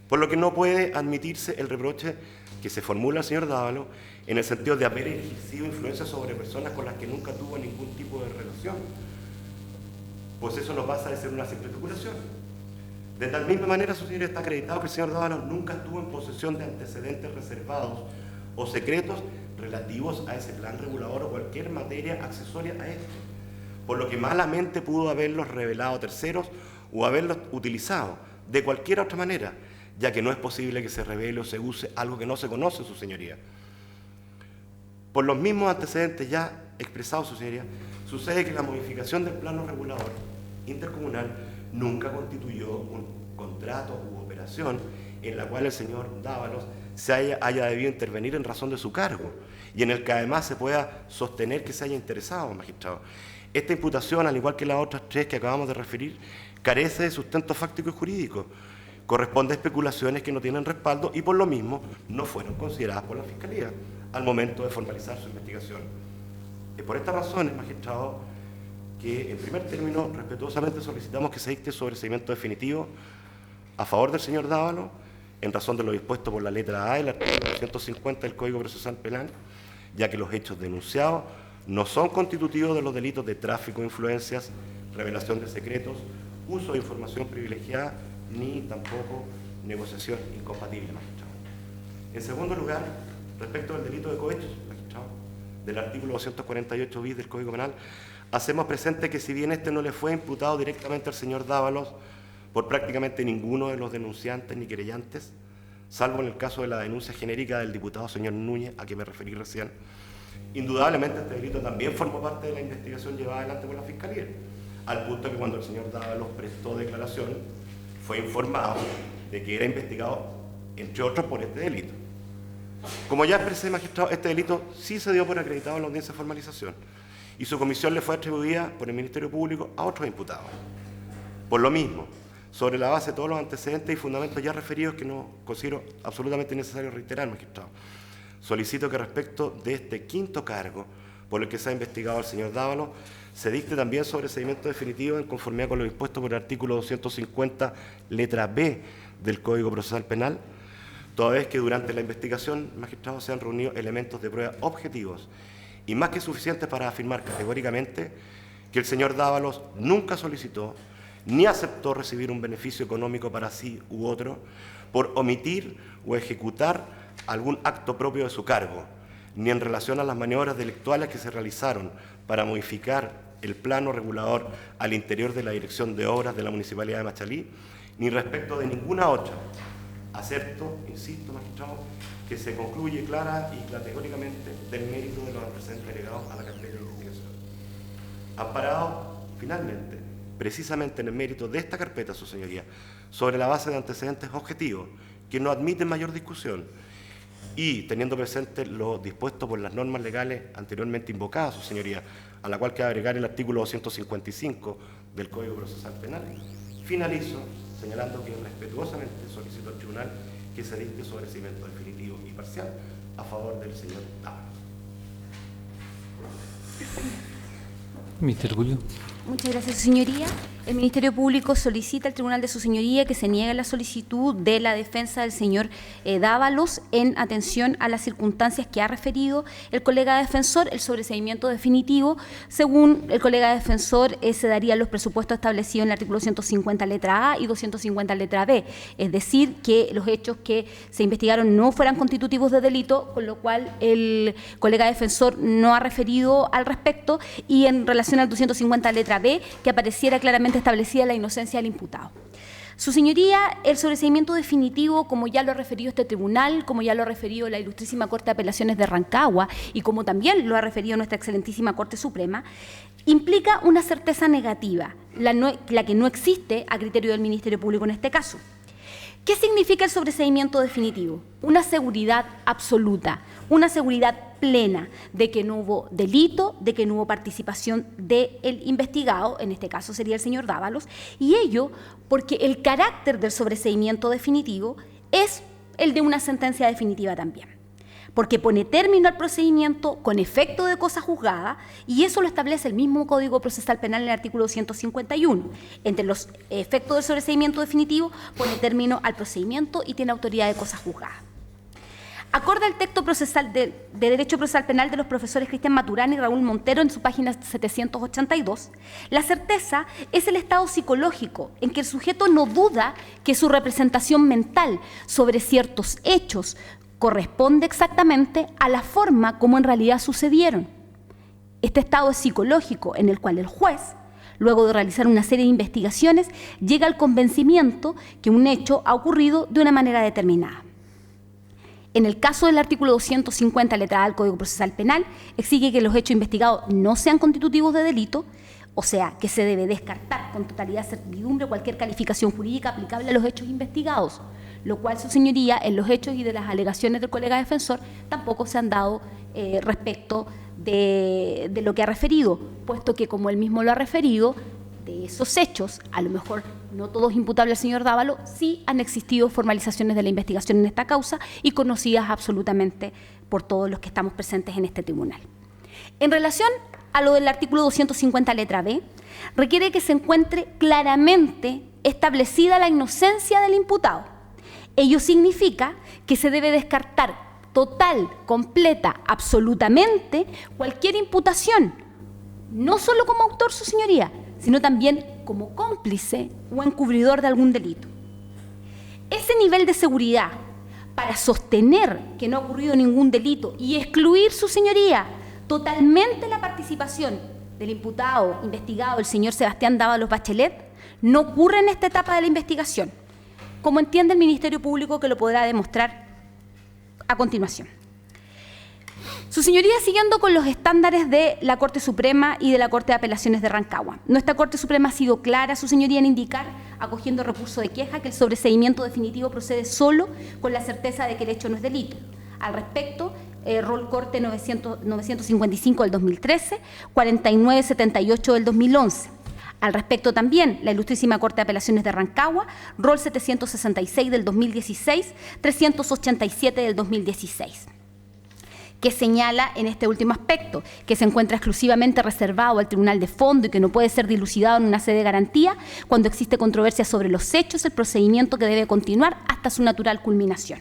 por lo que no puede admitirse el reproche que se formula al señor Dávalo en el sentido de haber ejercido influencia sobre personas con las que nunca tuvo ningún tipo de relación, pues eso no pasa de ser una simple especulación. De tal misma manera, su señoría, está acreditado que el señor Dávalo nunca estuvo en posesión de antecedentes reservados o secretos relativos a ese plan regulador o cualquier materia accesoria a este, por lo que malamente pudo haberlos revelado a terceros o haberlos utilizado de cualquier otra manera, ya que no es posible que se revele o se use algo que no se conoce, su señoría. Por los mismos antecedentes ya expresados, su señoría, sucede que la modificación del plano regulador intercomunal nunca constituyó un contrato u operación en la cual el señor Dávalos haya debido intervenir en razón de su cargo y en el que además se pueda sostener que se haya interesado, magistrado. Esta imputación, al igual que las otras 3 que acabamos de referir, carece de sustento fáctico y jurídico, corresponde a especulaciones que no tienen respaldo y por lo mismo no fueron consideradas por la Fiscalía al momento de formalizar su investigación. Es por estas razones, magistrado, que en primer término respetuosamente solicitamos que se dicte sobreseimiento definitivo a favor del señor Dávalo, en razón de lo dispuesto por la letra A del artículo 250 del Código Procesal Penal, ya que los hechos denunciados no son constitutivos de los delitos de tráfico de influencias, revelación de secretos, uso de información privilegiada, ni tampoco negociación incompatible, magistrado. En segundo lugar, respecto del delito de cohecho, magistrado, del artículo 248 bis del Código Penal, hacemos presente que si bien este no le fue imputado directamente al señor Dávalos por prácticamente ninguno de los denunciantes ni querellantes, salvo en el caso de la denuncia genérica del diputado señor Núñez, a que me referí recién, indudablemente este delito también formó parte de la investigación llevada adelante por la Fiscalía, al punto que cuando el señor Dávalos prestó declaración, fue informado de que era investigado, entre otros, por este delito. Como ya expresé, magistrado, este delito sí se dio por acreditado en la audiencia de formalización y su comisión le fue atribuida por el Ministerio Público a otros imputados. Por lo mismo, sobre la base de todos los antecedentes y fundamentos ya referidos, que no considero absolutamente necesario reiterar, magistrado, solicito que respecto de este quinto cargo por el que se ha investigado al señor Dávalo, se dicte también sobreseimiento definitivo en conformidad con lo dispuesto por el artículo 250, letra B del Código Procesal Penal, toda vez que durante la investigación, magistrados, se han reunido elementos de prueba objetivos y más que suficientes para afirmar categóricamente que el señor Dávalos nunca solicitó ni aceptó recibir un beneficio económico para sí u otro por omitir o ejecutar algún acto propio de su cargo, ni en relación a las maniobras delictuales que se realizaron para modificar el plano regulador al interior de la Dirección de Obras de la Municipalidad de Machalí, ni respecto de ninguna otra. Acepto, insisto, magistrado, que se concluye clara y categóricamente del mérito de los antecedentes agregados a la carpeta de investigación. Amparado, finalmente, precisamente en el mérito de esta carpeta, su señoría, sobre la base de antecedentes objetivos, que no admiten mayor discusión, y teniendo presente lo dispuesto por las normas legales anteriormente invocadas, su señoría, a la cual queda agregar el artículo 255 del Código Procesal Penal, finalizo señalando que respetuosamente solicito al tribunal que se dicte sobreseimiento definitivo y parcial a favor del señor Dávalos. Ministerio Público. Muchas gracias, su señoría. El Ministerio Público solicita al Tribunal de su señoría que se niegue la solicitud de la defensa del señor Dávalos en atención a las circunstancias que ha referido el colega defensor. El sobreseimiento definitivo, según el colega defensor, se darían los presupuestos establecidos en el artículo 150 letra A y 250 letra B, es decir, que los hechos que se investigaron no fueran constitutivos de delito, con lo cual el colega defensor no ha referido al respecto, y en relación al 250 letra B, que apareciera claramente establecida la inocencia del imputado. Su señoría, el sobreseimiento definitivo, como ya lo ha referido este tribunal, como ya lo ha referido la Ilustrísima Corte de Apelaciones de Rancagua y como también lo ha referido nuestra excelentísima Corte Suprema, implica una certeza negativa, la que no existe a criterio del Ministerio Público en este caso. ¿Qué significa el sobreseimiento definitivo? Una seguridad absoluta, una seguridad plena de que no hubo delito, de que no hubo participación del investigado, en este caso sería el señor Dávalos, y ello porque el carácter del sobreseimiento definitivo es el de una sentencia definitiva también, porque pone término al procedimiento con efecto de cosa juzgada, y eso lo establece el mismo Código Procesal Penal en el artículo 251. Entre los efectos del sobreseimiento definitivo pone término al procedimiento y tiene autoridad de cosa juzgada. Acorde al texto procesal de Derecho Procesal Penal de los profesores Cristian Maturana y Raúl Montero en su página 782, la certeza es el estado psicológico en que el sujeto no duda que su representación mental sobre ciertos hechos corresponde exactamente a la forma como en realidad sucedieron. Este estado es psicológico en el cual el juez, luego de realizar una serie de investigaciones, llega al convencimiento que un hecho ha ocurrido de una manera determinada. En el caso del artículo 250, letra A del Código Procesal Penal, exige que los hechos investigados no sean constitutivos de delito, o sea, que se debe descartar con totalidad de certidumbre cualquier calificación jurídica aplicable a los hechos investigados, lo cual, su señoría, en los hechos y de las alegaciones del colega defensor, tampoco se han dado respecto de lo que ha referido, puesto que, como él mismo lo ha referido, de esos hechos, a lo mejor no todos imputables al señor Dávalos, sí han existido formalizaciones de la investigación en esta causa y conocidas absolutamente por todos los que estamos presentes en este tribunal. En relación a lo del artículo 250 letra B, requiere que se encuentre claramente establecida la inocencia del imputado. Ello significa que se debe descartar total, completa, absolutamente cualquier imputación, no solo como autor, su señoría, sino también como cómplice o encubridor de algún delito. Ese nivel de seguridad para sostener que no ha ocurrido ningún delito y excluir, su señoría, totalmente la participación del imputado, investigado, el señor Sebastián Dávalos Bachelet, no ocurre en esta etapa de la investigación, como entiende el Ministerio Público, que lo podrá demostrar a continuación. Su señoría, siguiendo con los estándares de la Corte Suprema y de la Corte de Apelaciones de Rancagua, nuestra Corte Suprema ha sido clara, su señoría, en indicar, acogiendo recurso de queja, que el sobreseimiento definitivo procede solo con la certeza de que el hecho no es delito. Al respecto, Rol Corte 955 del 2013, 4978 del 2011. Al respecto también, la Ilustrísima Corte de Apelaciones de Rancagua, Rol 766 del 2016, 387 del 2016. Que señala en este último aspecto que se encuentra exclusivamente reservado al tribunal de fondo y que no puede ser dilucidado en una sede de garantía cuando existe controversia sobre los hechos, el procedimiento que debe continuar hasta su natural culminación.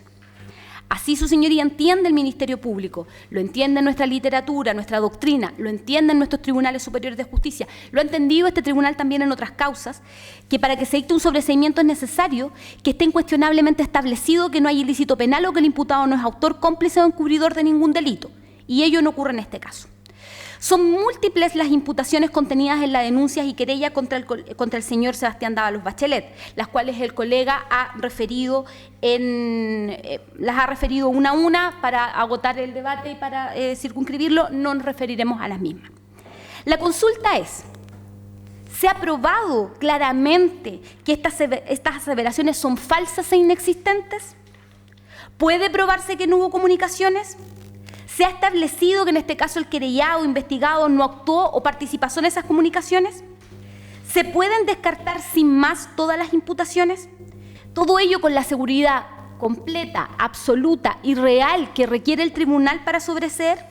Así su señoría entiende el Ministerio Público, lo entiende nuestra literatura, nuestra doctrina, lo entienden nuestros tribunales superiores de justicia, lo ha entendido este tribunal también en otras causas, que para que se dicte un sobreseimiento es necesario que esté incuestionablemente establecido que no hay ilícito penal o que el imputado no es autor, cómplice o encubridor de ningún delito, y ello no ocurre en este caso. Son múltiples las imputaciones contenidas en las denuncias y querella contra el señor Sebastián Dávalos Bachelet, las cuales el colega las ha referido una a una para agotar el debate y para circunscribirlo, no nos referiremos a las mismas. La consulta es: ¿se ha probado claramente que estas aseveraciones son falsas e inexistentes? ¿Puede probarse que no hubo comunicaciones? ¿Se ha establecido que en este caso el querellado o investigado no actuó o participó en esas comunicaciones? ¿Se pueden descartar sin más todas las imputaciones? Todo ello con la seguridad completa, absoluta y real que requiere el tribunal para sobreseer.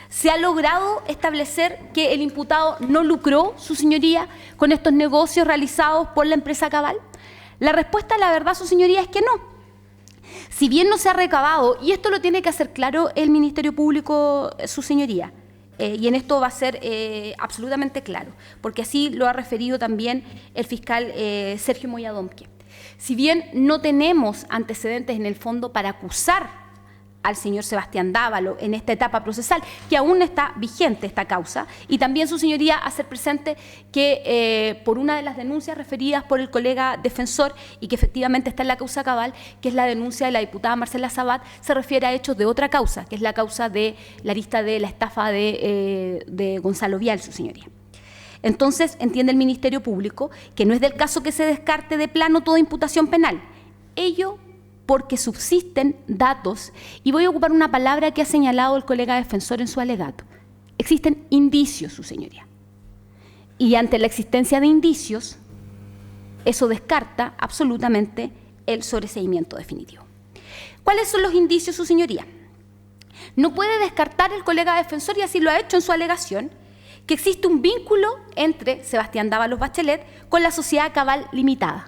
¿Se ha logrado establecer que el imputado no lucró, su señoría, con estos negocios realizados por la empresa Cabal? La respuesta, la verdad, su señoría, es que no. Si bien no se ha recabado, y esto lo tiene que hacer claro el Ministerio Público, su señoría, y en esto va a ser absolutamente claro, porque así lo ha referido también el fiscal Sergio Moya Domke. Si bien no tenemos antecedentes en el fondo para acusar al señor Sebastián Dávalos en esta etapa procesal, que aún está vigente esta causa, y también su señoría hacer presente que por una de las denuncias referidas por el colega defensor y que efectivamente está en la causa Cabal, que es la denuncia de la diputada Marcela Sabat, se refiere a hechos de otra causa, que es la causa de la arista de la estafa de Gonzalo Vial, su señoría. Entonces, entiende el Ministerio Público que no es del caso que se descarte de plano toda imputación penal. Ello porque subsisten datos, y voy a ocupar una palabra que ha señalado el colega defensor en su alegato. Existen indicios, su señoría. Y ante la existencia de indicios, eso descarta absolutamente el sobreseimiento definitivo. ¿Cuáles son los indicios, su señoría? No puede descartar el colega defensor, y así lo ha hecho en su alegación, que existe un vínculo entre Sebastián Dávalos Bachelet con la sociedad Cabal Limitada.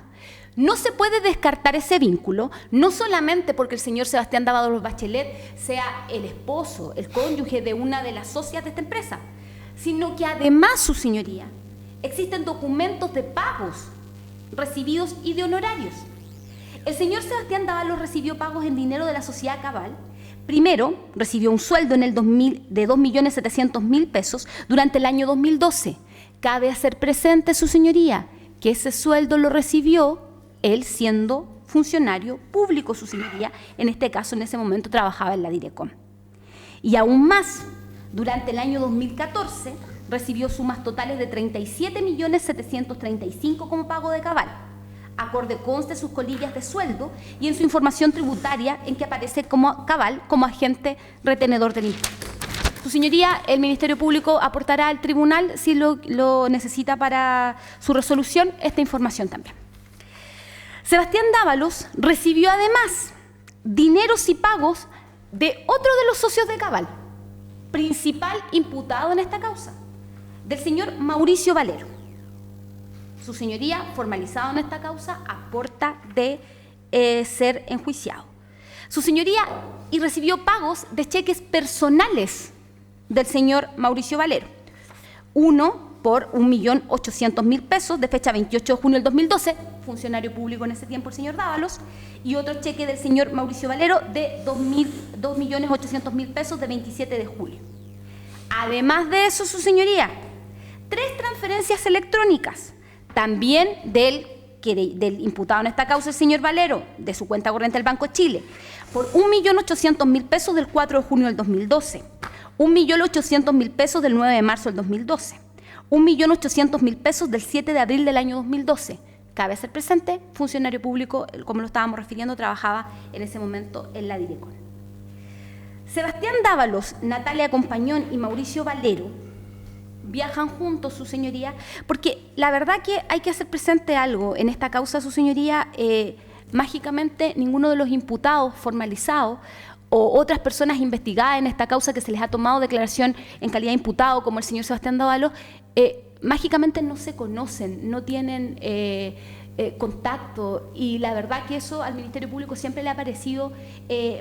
No se puede descartar ese vínculo, no solamente porque el señor Sebastián Dávalos Bachelet sea el esposo, el cónyuge de una de las socias de esta empresa, sino que además, su señoría, existen documentos de pagos recibidos y de honorarios. El señor Sebastián Dávalos recibió pagos en dinero de la sociedad Cabal. Primero, recibió un sueldo en el 2000 de 2.700.000 pesos durante el año 2012. Cabe hacer presente, su señoría, que ese sueldo lo recibió él siendo funcionario público, su señoría, en este caso en ese momento trabajaba en la Direcom. Y aún más, durante el año 2014 recibió sumas totales de 37.735.000 como pago de Cabal. Acorde conste sus colillas de sueldo y en su información tributaria en que aparece como Cabal como agente retenedor del impuesto. Su señoría, el Ministerio Público aportará al tribunal, si lo necesita para su resolución, esta información también. Sebastián Dávalos recibió además dineros y pagos de otro de los socios de Cabal, principal imputado en esta causa, del señor Mauricio Valero. Su señoría, formalizado en esta causa, aporta de ser enjuiciado. Su señoría, y recibió pagos de cheques personales del señor Mauricio Valero. Uno por 1.800.000 pesos de fecha 28 de junio del 2012, funcionario público en ese tiempo el señor Dávalos, y otro cheque del señor Mauricio Valero de 2.800.000 pesos de 27 de julio. Además de eso, su señoría, 3 transferencias electrónicas, también del imputado en esta causa, el señor Valero, de su cuenta corriente del Banco de Chile, por 1.800.000 pesos del 4 de junio del 2012, 1.800.000 pesos del 9 de marzo del 2012, 1.800.000 pesos del 7 de abril del año 2012. Cabe ser presente, funcionario público, como lo estábamos refiriendo, trabajaba en ese momento en la Direcom. Sebastián Dávalos, Natalia Compañón y Mauricio Valero viajan juntos, su señoría, porque la verdad que hay que hacer presente algo en esta causa, su señoría. Mágicamente ninguno de los imputados formalizados o otras personas investigadas en esta causa que se les ha tomado declaración en calidad de imputado, como el señor Sebastián Dávalos, mágicamente no se conocen, no tienen contacto, y la verdad que eso al Ministerio Público siempre le ha parecido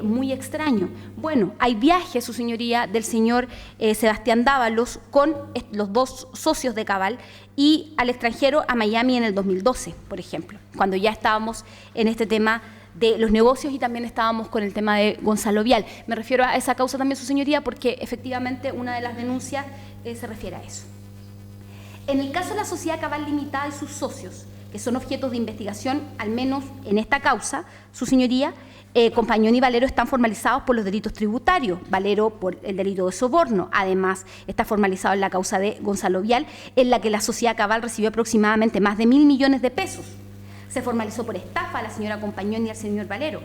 muy extraño. Bueno, hay viajes, su señoría, del señor Sebastián Dávalos con los dos socios de Cabal y al extranjero, a Miami, en el 2012, por ejemplo, cuando ya estábamos en este tema de los negocios y también estábamos con el tema de Gonzalo Vial. Me refiero a esa causa también, su señoría, porque efectivamente una de las denuncias se refiere a eso. En el caso de la Sociedad Cabal Limitada y sus socios, que son objetos de investigación, al menos en esta causa, su señoría, Compañón y Valero están formalizados por los delitos tributarios, Valero por el delito de soborno. Además, está formalizado en la causa de Gonzalo Vial, en la que la Sociedad Cabal recibió aproximadamente más de 1.000 millones de pesos. Se formalizó por estafa a la señora Compañón y al señor Valero.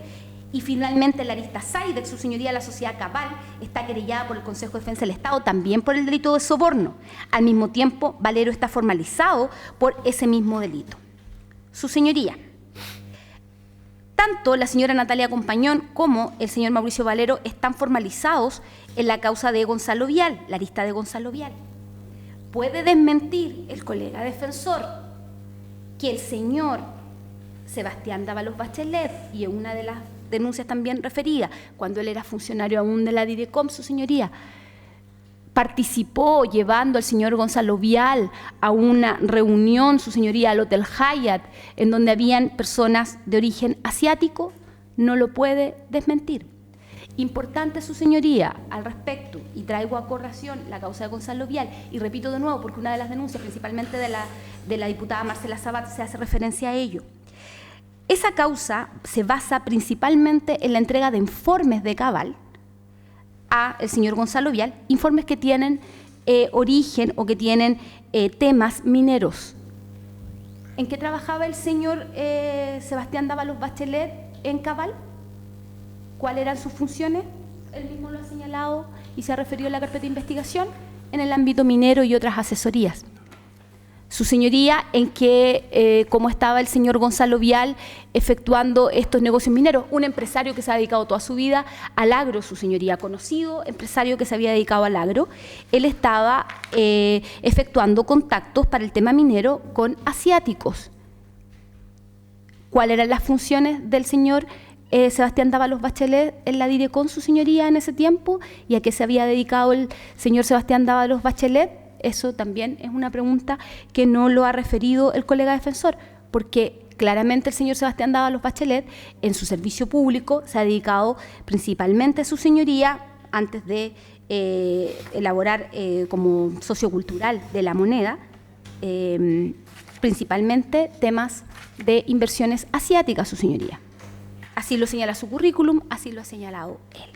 Y finalmente, la arista Saidex, su señoría, la Sociedad Cabal, está querellada por el Consejo de Defensa del Estado también por el delito de soborno. Al mismo tiempo, Valero está formalizado por ese mismo delito. Su señoría, tanto la señora Natalia Compañón como el señor Mauricio Valero están formalizados en la causa de Gonzalo Vial, la arista de Gonzalo Vial. ¿Puede desmentir el colega defensor que el señor Sebastián Dávalos Bachelet, y en una de las denuncias también referida, cuando él era funcionario aún de la Didecom, su señoría, participó llevando al señor Gonzalo Vial a una reunión, su señoría, al Hotel Hyatt, en donde habían personas de origen asiático? No lo puede desmentir. Importante, su señoría, al respecto, y traigo a colación la causa de Gonzalo Vial, y repito de nuevo, porque una de las denuncias, principalmente de la diputada Marcela Sabat, se hace referencia a ello. Esa causa se basa principalmente en la entrega de informes de Cabal a el señor Gonzalo Vial, informes que tienen origen o que tienen temas mineros. ¿En qué trabajaba el señor Sebastián Dávalos Bachelet en Cabal? ¿Cuáles eran sus funciones? Él mismo lo ha señalado y se ha referido a la carpeta de investigación en el ámbito minero y otras asesorías. Su señoría, en que cómo estaba el señor Gonzalo Vial efectuando estos negocios mineros, un empresario que se ha dedicado toda su vida al agro, su señoría, conocido empresario que se había dedicado al agro. Él estaba efectuando contactos para el tema minero con asiáticos. ¿Cuáles eran las funciones del señor Sebastián Dávalos Bachelet en la Didecom, su señoría, en ese tiempo? ¿Y a qué se había dedicado el señor Sebastián Dávalos Bachelet? Eso también es una pregunta que no lo ha referido el colega defensor, porque claramente el señor Sebastián Dávalos Bachelet en su servicio público se ha dedicado principalmente a su señoría, antes de elaborar como sociocultural de la moneda, principalmente temas de inversiones asiáticas, su señoría. Así lo señala su currículum, así lo ha señalado él.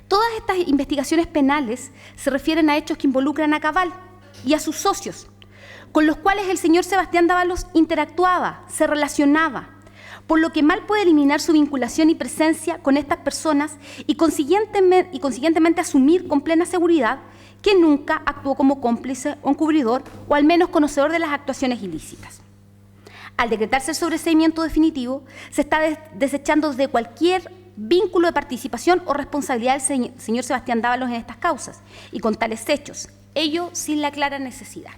Todas estas investigaciones penales se refieren a hechos que involucran a Cabal y a sus socios, con los cuales el señor Sebastián Dávalos interactuaba, se relacionaba, por lo que mal puede eliminar su vinculación y presencia con estas personas y consiguientemente asumir con plena seguridad que nunca actuó como cómplice o encubridor, o al menos conocedor de las actuaciones ilícitas. Al decretarse el sobreseimiento definitivo, se está desechando de cualquier vínculo de participación o responsabilidad del señor Sebastián Dávalos en estas causas, y con tales hechos, ello sin la clara necesidad.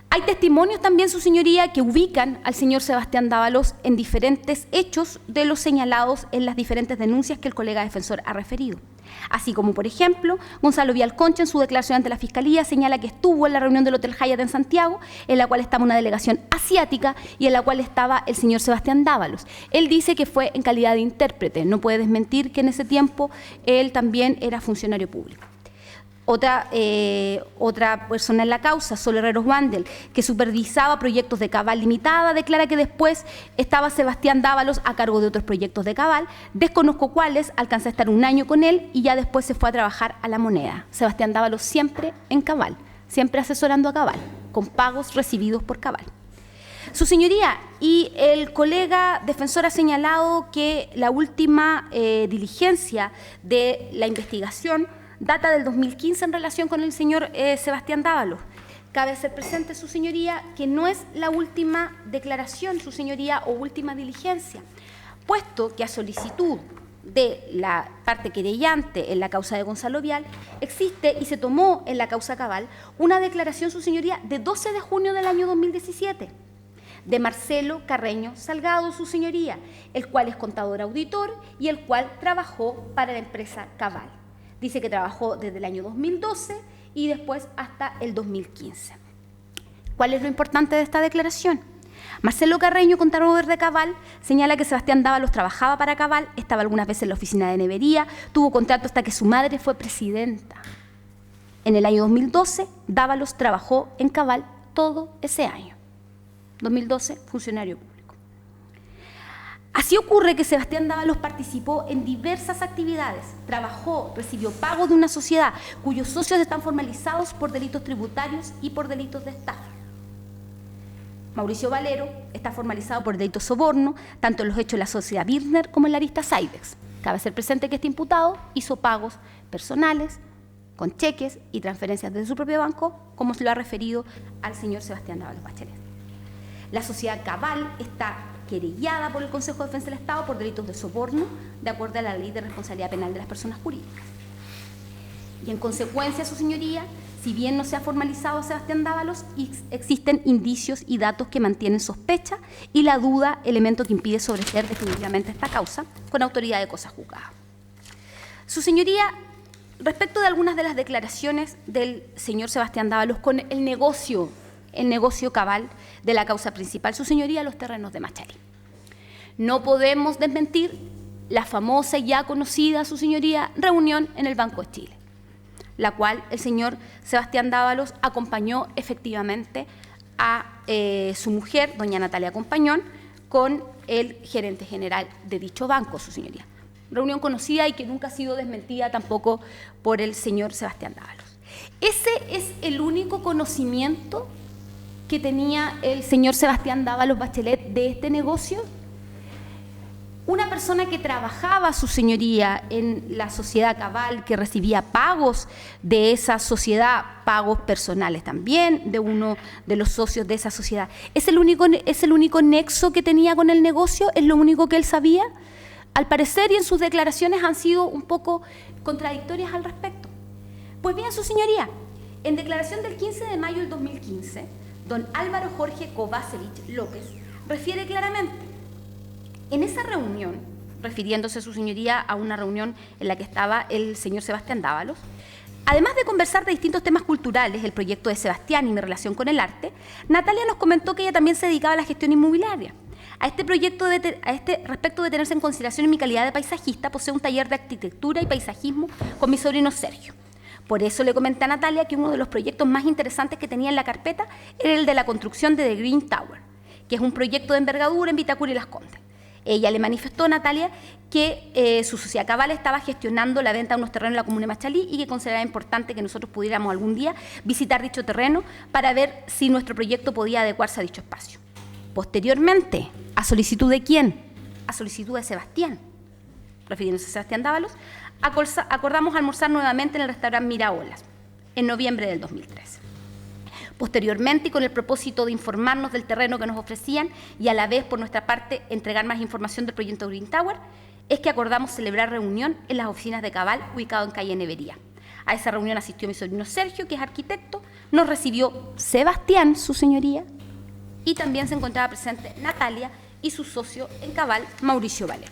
Hay testimonios también, su señoría, que ubican al señor Sebastián Dávalos en diferentes hechos de los señalados en las diferentes denuncias que el colega defensor ha referido. Así como, por ejemplo, Gonzalo Vial Concha, en su declaración ante la Fiscalía, señala que estuvo en la reunión del Hotel Hyatt en Santiago, en la cual estaba una delegación asiática y en la cual estaba el señor Sebastián Dávalos. Él dice que fue en calidad de intérprete, no puede desmentir que en ese tiempo él también era funcionario público. Otra persona en la causa, Sol Herreros Wandel, que supervisaba proyectos de Cabal Limitada, declara que después estaba Sebastián Dávalos a cargo de otros proyectos de Cabal, desconozco cuáles, alcancé a estar 1 año con él y ya después se fue a trabajar a la moneda. Sebastián Dávalos siempre en Cabal, siempre asesorando a Cabal, con pagos recibidos por Cabal. Su señoría, y el colega defensor ha señalado que la última diligencia de la investigación data del 2015 en relación con el señor Sebastián Dávalos. Cabe hacer presente, su señoría, que no es la última declaración, su señoría, o última diligencia, puesto que a solicitud de la parte querellante en la causa de Gonzalo Vial, existe y se tomó en la causa Cabal una declaración, su señoría, de 12 de junio del año 2017, de Marcelo Carreño Salgado, su señoría, el cual es contador auditor y el cual trabajó para la empresa Cabal. Dice que trabajó desde el año 2012 y después hasta el 2015. ¿Cuál es lo importante de esta declaración? Marcelo Carreño, contador de Cabal, señala que Sebastián Dávalos trabajaba para Cabal, estaba algunas veces en la oficina de Nevería, tuvo contrato hasta que su madre fue presidenta. En el año 2012, Dávalos trabajó en Cabal todo ese año. 2012, funcionario público. Así ocurre que Sebastián Dávalos participó en diversas actividades, trabajó, recibió pagos de una sociedad cuyos socios están formalizados por delitos tributarios y por delitos de estafa. Mauricio Valero está formalizado por delito de soborno, tanto en los hechos de la sociedad Birner como en la arista Cydex. Cabe hacer presente que este imputado hizo pagos personales, con cheques y transferencias desde su propio banco, como se lo ha referido al señor Sebastián Dávalos Bachelet. La sociedad Cabal está querellada por el Consejo de Defensa del Estado por delitos de soborno, de acuerdo a la Ley de Responsabilidad Penal de las Personas Jurídicas. Y en consecuencia, su señoría, si bien no se ha formalizado a Sebastián Dávalos, existen indicios y datos que mantienen sospecha y la duda, elemento que impide sobreseer definitivamente esta causa, con autoridad de cosa juzgada. Su señoría, respecto de algunas de las declaraciones del señor Sebastián Dávalos con el negocio Cabal de la causa principal, su señoría, los terrenos de Machalí. No podemos desmentir la famosa y ya conocida, su señoría, reunión en el Banco de Chile, la cual el señor Sebastián Dávalos acompañó efectivamente a su mujer, doña Natalia Compañón, con el gerente general de dicho banco, su señoría. Reunión conocida y que nunca ha sido desmentida tampoco por el señor Sebastián Dávalos. Ese es el único conocimiento que tenía el señor Sebastián Dávalos Bachelet de este negocio. Una persona que trabajaba, su señoría, en la sociedad Cabal, que recibía pagos de esa sociedad, pagos personales también de uno de los socios de esa sociedad. ¿Es el único nexo que tenía con el negocio? ¿Es lo único que él sabía? Al parecer, y en sus declaraciones han sido un poco contradictorias al respecto. Pues bien, su señoría, en declaración del 15 de mayo del 2015, don Álvaro Jorge Kovacevic López refiere claramente: en esa reunión, refiriéndose su señoría a una reunión en la que estaba el señor Sebastián Dávalos, además de conversar de distintos temas culturales, el proyecto de Sebastián y mi relación con el arte, Natalia nos comentó que ella también se dedicaba a la gestión inmobiliaria. A este respecto de tenerse en consideración en mi calidad de paisajista, posee un taller de arquitectura y paisajismo con mi sobrino Sergio. Por eso le comenté a Natalia que uno de los proyectos más interesantes que tenía en la carpeta era el de la construcción de The Green Tower, que es un proyecto de envergadura en Vitacura y Las Condes. Ella le manifestó a Natalia que su sociedad Cabal estaba gestionando la venta de unos terrenos en la comuna de Machalí y que consideraba importante que nosotros pudiéramos algún día visitar dicho terreno para ver si nuestro proyecto podía adecuarse a dicho espacio. Posteriormente, ¿a solicitud de quién? A solicitud de Sebastián, refiriéndose a Sebastián Dávalos, acordamos almorzar nuevamente en el restaurante Miraolas, en noviembre del 2013. Posteriormente, y con el propósito de informarnos del terreno que nos ofrecían y a la vez, por nuestra parte, entregar más información del proyecto Green Tower, es que acordamos celebrar reunión en las oficinas de Cabal, ubicado en calle Nevería. A esa reunión asistió mi sobrino Sergio, que es arquitecto, nos recibió Sebastián, su señoría, y también se encontraba presente Natalia y su socio en Cabal, Mauricio Valero.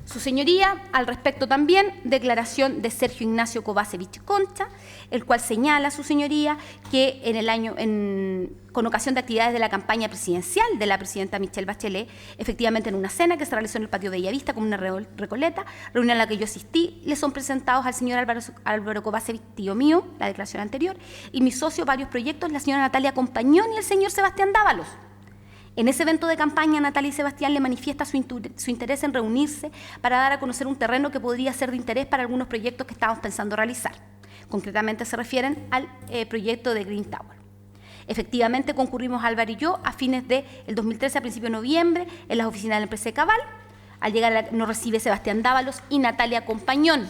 Su señoría, al respecto también, declaración de Sergio Ignacio Kovacevic Concha, el cual señala, su señoría, que con ocasión de actividades de la campaña presidencial de la presidenta Michelle Bachelet, efectivamente en una cena que se realizó en el patio Bellavista como una recoleta, reunión a la que yo asistí, le son presentados al señor Álvaro Kovacevic, tío mío, la declaración anterior, y mi socio varios proyectos, la señora Natalia Compañón y el señor Sebastián Dávalos. En ese evento de campaña, Natalia y Sebastián le manifiesta su interés en reunirse para dar a conocer un terreno que podría ser de interés para algunos proyectos que estábamos pensando realizar. Concretamente se refieren al proyecto de Green Tower. Efectivamente, concurrimos Álvaro y yo a fines del 2013, a principios de noviembre, en las oficinas de la empresa de Cabal. Al llegar nos recibe Sebastián Dávalos y Natalia Compañón.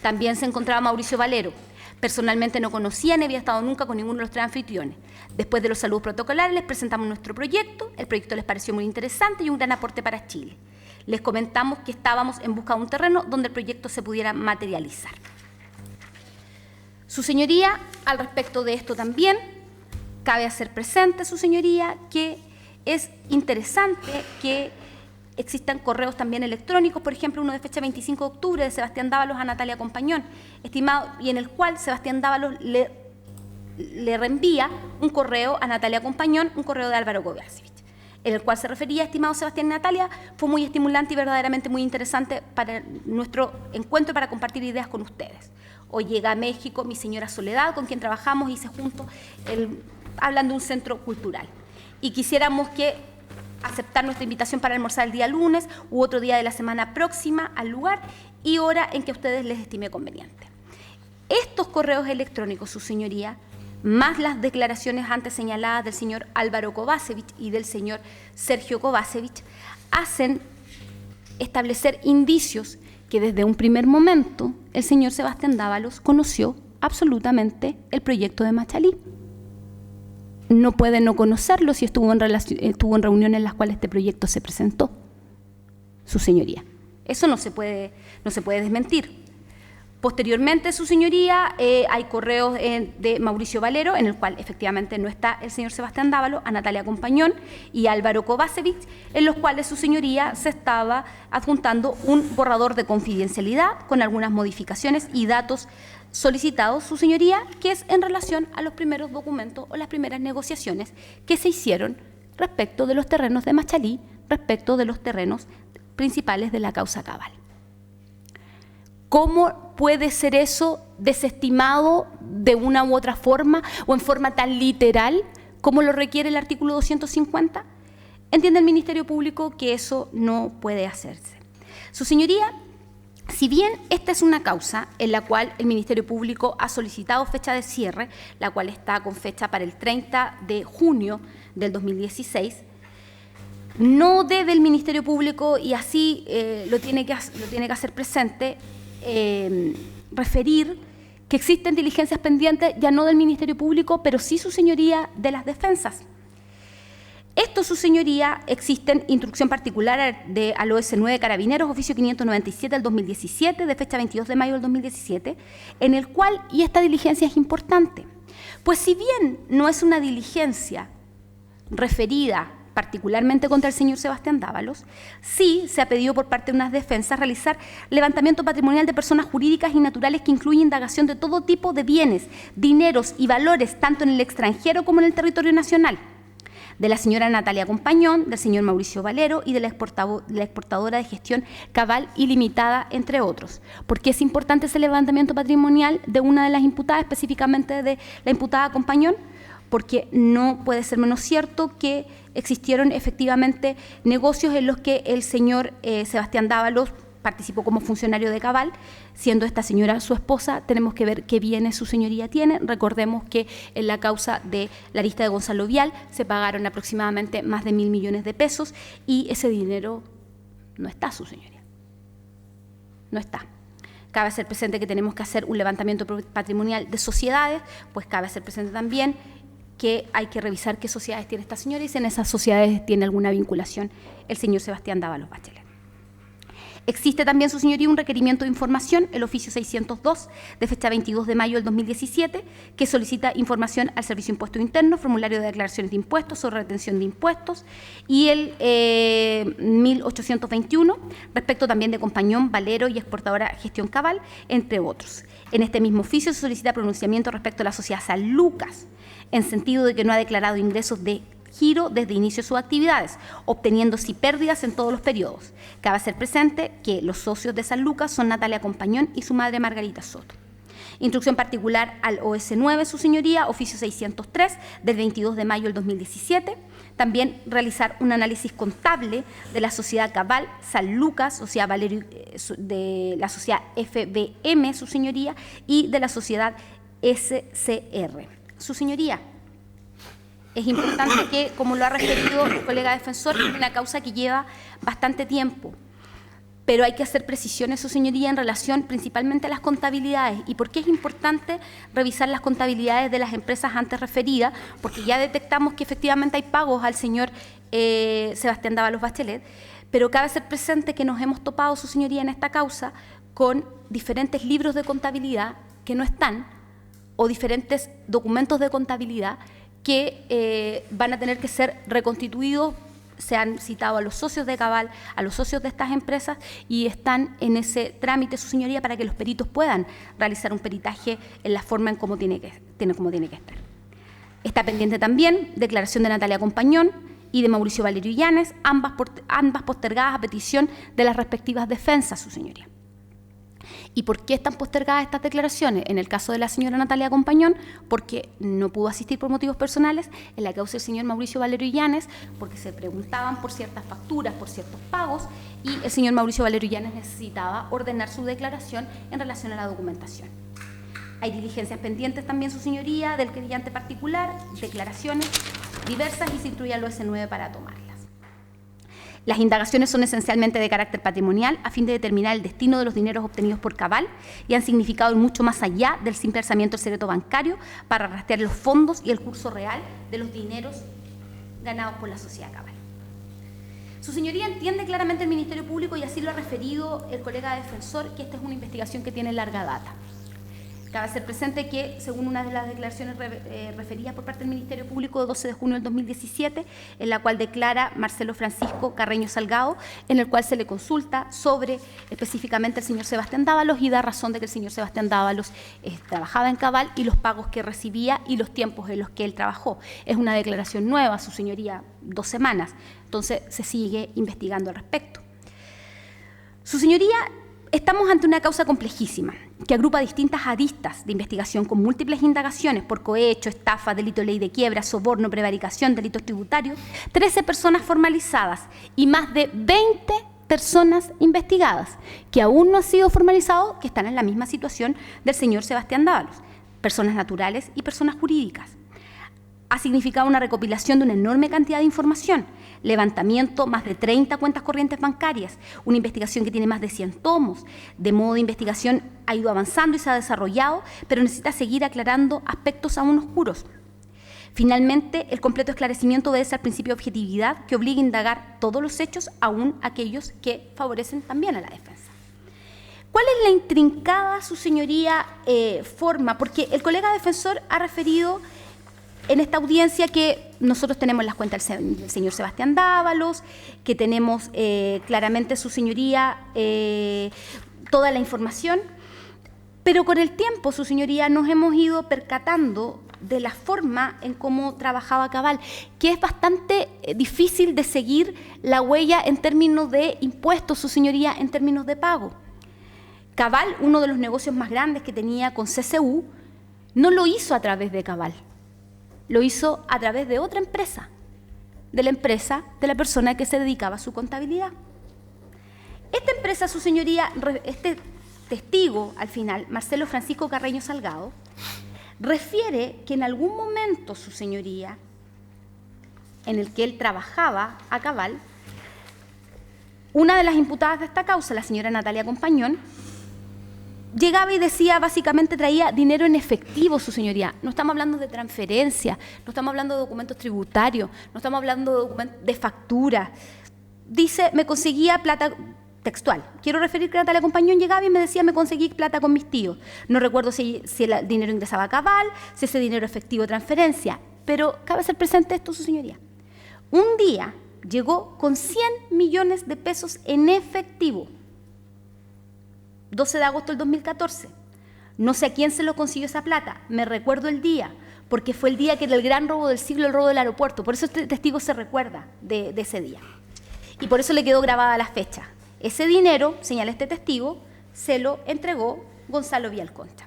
También se encontraba Mauricio Valero. Personalmente no conocía ni había estado nunca con ninguno de los tres anfitriones. Después de los saludos protocolares les presentamos nuestro proyecto. El proyecto les pareció muy interesante y un gran aporte para Chile. Les comentamos que estábamos en busca de un terreno donde el proyecto se pudiera materializar. Su señoría, al respecto de esto también, Cabe hacer presente, su señoría, que es interesante que existan correos también electrónicos, por ejemplo, uno de fecha 25 de octubre de Sebastián Dávalos a Natalia Compañón, estimado, y en el cual Sebastián Dávalos le reenvía un correo a Natalia Compañón, un correo de Álvaro Kovacevic, en el cual se refería, estimado Sebastián y Natalia, fue muy estimulante y verdaderamente muy interesante para nuestro encuentro, para compartir ideas con ustedes. Hoy llega a México mi señora Soledad, con quien trabajamos, hice juntos, hablan de un centro cultural. Y quisiéramos que aceptar nuestra invitación para almorzar el día lunes u otro día de la semana próxima al lugar y hora en que a ustedes les estime conveniente. Estos correos electrónicos, su señoría, más las declaraciones antes señaladas del señor Álvaro Kovacevic y del señor Sergio Kovacevic, hacen establecer indicios que desde un primer momento el señor Sebastián Dávalos conoció absolutamente el proyecto de Machalí. No puede no conocerlo si estuvo en reuniones en las cuales este proyecto se presentó, su señoría. Eso no se puede desmentir. Posteriormente, su señoría, hay correos de Mauricio Valero, en el cual efectivamente no está el señor Sebastián Dávalos, a Natalia Compañón y Álvaro Kovacevic, en los cuales su señoría se estaba adjuntando un borrador de confidencialidad con algunas modificaciones y datos solicitados, su señoría, que es en relación a los primeros documentos o las primeras negociaciones que se hicieron respecto de los terrenos de Machalí, respecto de los terrenos principales de la causa Cabal. ¿Cómo puede ser eso desestimado de una u otra forma o en forma tan literal como lo requiere el artículo 250? Entiende el Ministerio Público que eso no puede hacerse. Su señoría, si bien esta es una causa en la cual el Ministerio Público ha solicitado fecha de cierre, la cual está con fecha para el 30 de junio del 2016, no debe el Ministerio Público, y así lo tiene que hacer presente, referir que existen diligencias pendientes, ya no del Ministerio Público, pero sí, su señoría, de las defensas. Esto, su señoría, existen instrucción particular al OS9 Carabineros, oficio 597 del 2017, de fecha 22 de mayo del 2017, en el cual, y esta diligencia es importante, pues si bien no es una diligencia referida particularmente contra el señor Sebastián Dávalos, sí se ha pedido por parte de unas defensas realizar levantamiento patrimonial de personas jurídicas y naturales que incluye indagación de todo tipo de bienes, dineros y valores, tanto en el extranjero como en el territorio nacional, de la señora Natalia Compañón, del señor Mauricio Valero y de la exportadora de gestión Cabal Ilimitada, entre otros. ¿Por qué es importante ese levantamiento patrimonial de una de las imputadas, específicamente de la imputada Compañón? Porque no puede ser menos cierto que existieron efectivamente negocios en los que el señor Sebastián Dávalos participó como funcionario de Cabal, siendo esta señora su esposa. Tenemos que ver qué bienes su señoría tiene. Recordemos que en la causa de la lista de Gonzalo Vial se pagaron aproximadamente más de 1.000 millones de pesos y ese dinero no está, su señoría. No está. Cabe hacer presente que tenemos que hacer un levantamiento patrimonial de sociedades, pues cabe hacer presente también que hay que revisar qué sociedades tiene esta señora y si en esas sociedades tiene alguna vinculación el señor Sebastián Dávalos Bachelet. Existe también, su señoría, un requerimiento de información, el oficio 602, de fecha 22 de mayo del 2017, que solicita información al Servicio de Impuestos Internos, formulario de declaraciones de impuestos sobre retención de impuestos, y el 1821, respecto también de Compañón, Valero y exportadora Gestión Cabal, entre otros. En este mismo oficio se solicita pronunciamiento respecto a la sociedad San Lucas, en sentido de que no ha declarado ingresos de giro desde inicio de sus actividades, obteniendo sí pérdidas en todos los periodos. Cabe hacer presente que los socios de San Lucas son Natalia Compañón y su madre Margarita Soto. Instrucción particular al OS9, su señoría, oficio 603, del 22 de mayo del 2017. También realizar un análisis contable de la sociedad Cabal, San Lucas, sociedad Valero, de la sociedad FBM, su señoría, y de la sociedad SCR. Su señoría, es importante que, como lo ha referido el colega defensor, es una causa que lleva bastante tiempo, pero hay que hacer precisiones, su señoría, en relación principalmente a las contabilidades. ¿Y por qué es importante revisar las contabilidades de las empresas antes referidas? Porque ya detectamos que efectivamente hay pagos al señor Sebastián Dávalos Bachelet, pero cabe ser presente que nos hemos topado, su señoría, en esta causa con diferentes libros de contabilidad que no están, o diferentes documentos de contabilidad que van a tener que ser reconstituidos. Se han citado a los socios de Cabal, a los socios de estas empresas, y están en ese trámite, su señoría, para que los peritos puedan realizar un peritaje en la forma en cómo tiene que estar. Está pendiente también declaración de Natalia Compañón y de Mauricio Valerio Illanes, ambas postergadas a petición de las respectivas defensas, su señoría. ¿Y por qué están postergadas estas declaraciones? En el caso de la señora Natalia Compañón, porque no pudo asistir por motivos personales; en la causa del señor Mauricio Valerio Illanes, porque se preguntaban por ciertas facturas, por ciertos pagos, y el señor Mauricio Valerio Illanes necesitaba ordenar su declaración en relación a la documentación. Hay diligencias pendientes también, su señoría, del querellante particular, declaraciones diversas, y se instruye al OS9 para tomarlas. Las indagaciones son esencialmente de carácter patrimonial a fin de determinar el destino de los dineros obtenidos por Cabal, y han significado mucho más allá del simple alzamiento del secreto bancario para rastrear los fondos y el curso real de los dineros ganados por la sociedad Cabal. Su señoría entiende claramente el Ministerio Público, y así lo ha referido el colega defensor, que esta es una investigación que tiene larga data. Cabe hacer presente que, según una de las declaraciones referidas por parte del Ministerio Público de 12 de junio del 2017, en la cual declara Marcelo Francisco Carreño Salgado, en el cual se le consulta sobre específicamente el señor Sebastián Dávalos, y da razón de que el señor Sebastián Dávalos trabajaba en Cabal, y los pagos que recibía y los tiempos en los que él trabajó. Es una declaración nueva, su señoría, 2 semanas, entonces se sigue investigando al respecto. Su señoría, estamos ante una causa complejísima que agrupa distintas aristas de investigación con múltiples indagaciones por cohecho, estafa, delito de ley de quiebra, soborno, prevaricación, delitos tributarios, 13 personas formalizadas y más de 20 personas investigadas que aún no han sido formalizados, que están en la misma situación del señor Sebastián Dávalos, personas naturales y personas jurídicas. Ha significado una recopilación de una enorme cantidad de información, levantamiento más de 30 cuentas corrientes bancarias, una investigación que tiene más de 100 tomos, de modo de investigación ha ido avanzando y se ha desarrollado, pero necesita seguir aclarando aspectos aún oscuros. Finalmente, el completo esclarecimiento obedece al principio de objetividad, que obliga a indagar todos los hechos, aún aquellos que favorecen también a la defensa. ¿Cuál es la intrincada, su señoría, forma? Porque el colega defensor ha referido en esta audiencia que nosotros tenemos las cuentas del señor Sebastián Dávalos, que tenemos claramente, su señoría, toda la información, pero con el tiempo, su señoría, nos hemos ido percatando de la forma en cómo trabajaba Cabal, que es bastante difícil de seguir la huella en términos de impuestos, su señoría, en términos de pago. Cabal, uno de los negocios más grandes que tenía con CCU, no lo hizo a través de Cabal, lo hizo a través de otra empresa, de la empresa de la persona que se dedicaba a su contabilidad. Esta empresa, su señoría, este testigo al final, Marcelo Francisco Carreño Salgado, refiere que en algún momento, su señoría, en el que él trabajaba a Cabal, una de las imputadas de esta causa, la señora Natalia Compañón, llegaba y decía, básicamente traía dinero en efectivo, su señoría. No estamos hablando de transferencia, no estamos hablando de documentos tributarios, no estamos hablando de facturas. Dice, me conseguía plata, textual. Quiero referir que Natalia Compañón llegaba y me decía, me conseguí plata con mis tíos. No recuerdo si el dinero ingresaba a Cabal, si ese dinero efectivo transferencia, pero cabe hacer presente esto, su señoría. Un día llegó con 100 millones de pesos en efectivo, 12 de agosto del 2014. No sé a quién se lo consiguió esa plata, me recuerdo el día, porque fue el día que era el gran robo del siglo, el robo del aeropuerto. Por eso este testigo se recuerda de ese día. Y por eso le quedó grabada la fecha. Ese dinero, señala este testigo, se lo entregó Gonzalo Vialconcha.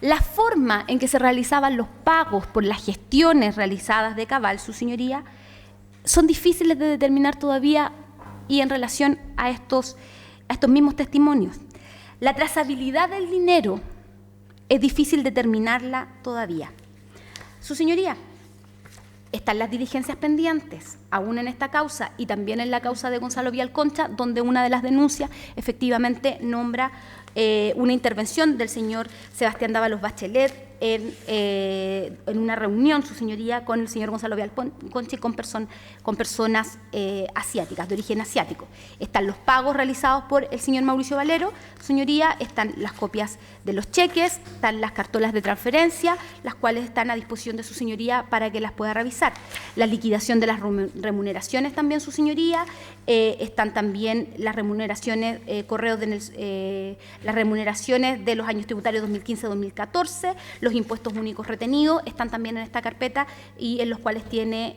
La forma en que se realizaban los pagos por las gestiones realizadas de Cabal, su señoría, son difíciles de determinar todavía, y en relación a estos mismos testimonios. La trazabilidad del dinero es difícil determinarla todavía. Su señoría, están las diligencias pendientes. aún en esta causa y también en la causa de Gonzalo Vialconcha, donde una de las denuncias efectivamente nombra una intervención del señor Sebastián Dávalos Bachelet en una reunión, su señoría, con el señor Gonzalo Vialconcha y con personas asiáticas, de origen asiático. Están los pagos realizados por el señor Mauricio Valero, su señoría, están las copias de los cheques, están las cartolas de transferencia, las cuales están a disposición de su señoría para que las pueda revisar. La liquidación de las remuneraciones también, su señoría, están también las remuneraciones, las remuneraciones de los años tributarios 2015-2014, los impuestos únicos retenidos, están también en esta carpeta y en los cuales tiene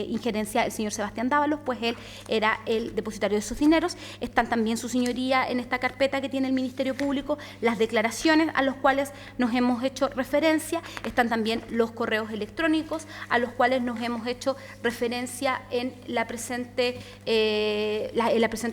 injerencia el señor Sebastián Dávalos, pues él era el depositario de esos dineros. Están también, su señoría, en esta carpeta que tiene el Ministerio Público, las declaraciones a los cuales nos hemos hecho referencia, están también los correos electrónicos a los cuales nos hemos hecho referencia en la presente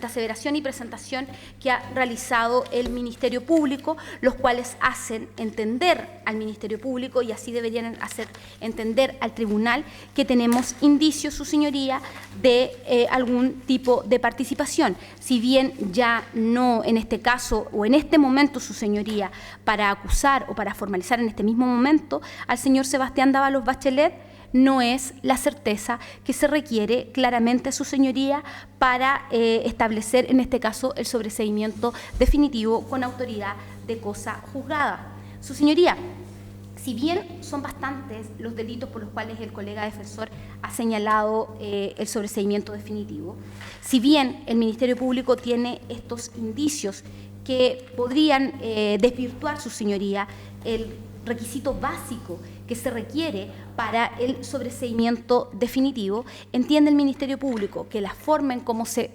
aseveración y presentación que ha realizado el Ministerio Público, los cuales hacen entender al Ministerio Público, y así deberían hacer entender al tribunal, que tenemos indicios, su señoría, de algún tipo de participación. Si bien ya no en este caso o en este momento, su señoría, para acusar o para formalizar en este mismo momento al señor Sebastián Dávalos Bachelet, no es la certeza que se requiere claramente, su señoría, para establecer en este caso el sobreseimiento definitivo con autoridad de cosa juzgada. Su señoría, si bien son bastantes los delitos por los cuales el colega defensor ha señalado el sobreseimiento definitivo, si bien el Ministerio Público tiene estos indicios que podrían desvirtuar, su señoría, el requisito básico que se requiere para el sobreseimiento definitivo, entiende el Ministerio Público que la forma en cómo se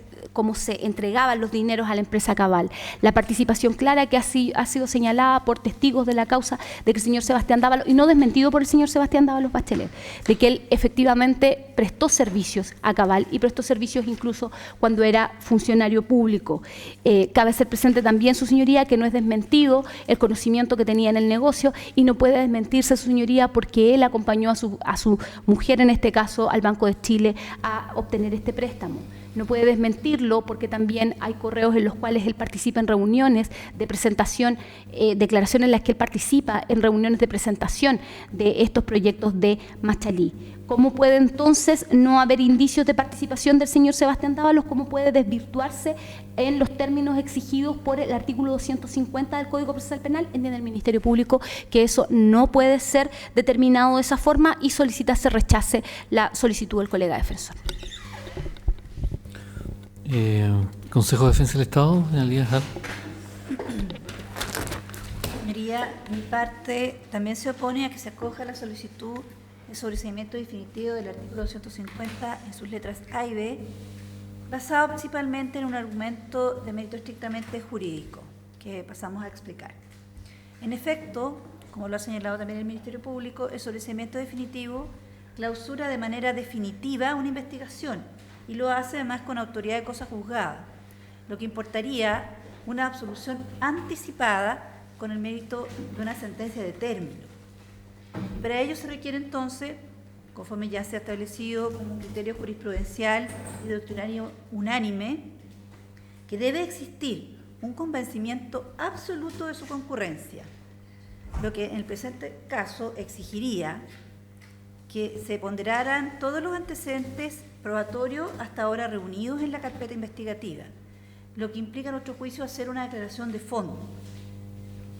entregaban los dineros a la empresa Cabal, la participación clara que ha sido señalada por testigos de la causa de que el señor Sebastián Dávalos, y no desmentido por el señor Sebastián Dávalos Bachelet, de que él efectivamente prestó servicios a Cabal y prestó servicios incluso cuando era funcionario público. Cabe hacer presente también, su señoría, que no es desmentido el conocimiento que tenía en el negocio y no puede desmentirse, su señoría, porque él acompañó a su mujer, en este caso al Banco de Chile, a obtener este préstamo. No puede desmentirlo porque también hay correos en los cuales él participa en reuniones de presentación, declaraciones en las que él participa en reuniones de presentación de estos proyectos de Machalí. ¿Cómo puede entonces no haber indicios de participación del señor Sebastián Dávalos? ¿Cómo puede desvirtuarse en los términos exigidos por el artículo 250 del Código Procesal Penal? Entiende el Ministerio Público que eso no puede ser determinado de esa forma y solicita se rechace la solicitud del colega defensor. Consejo de Defensa del Estado, doña Lía Hall. Señoría, mi parte también se opone a que se acoja la solicitud de sobreseimiento definitivo del artículo 250 en sus letras A y B, basado principalmente en un argumento de mérito estrictamente jurídico, que pasamos a explicar. En efecto, como lo ha señalado también el Ministerio Público, el sobreseimiento definitivo clausura de manera definitiva una investigación y lo hace además con autoridad de cosa juzgada, lo que importaría una absolución anticipada con el mérito de una sentencia de término. Y para ello se requiere entonces, conforme ya se ha establecido como un criterio jurisprudencial y doctrinario unánime, que debe existir un convencimiento absoluto de su concurrencia, lo que en el presente caso exigiría que se ponderaran todos los antecedentes probatorios hasta ahora reunidos en la carpeta investigativa, lo que implica a nuestro juicio hacer una declaración de fondo,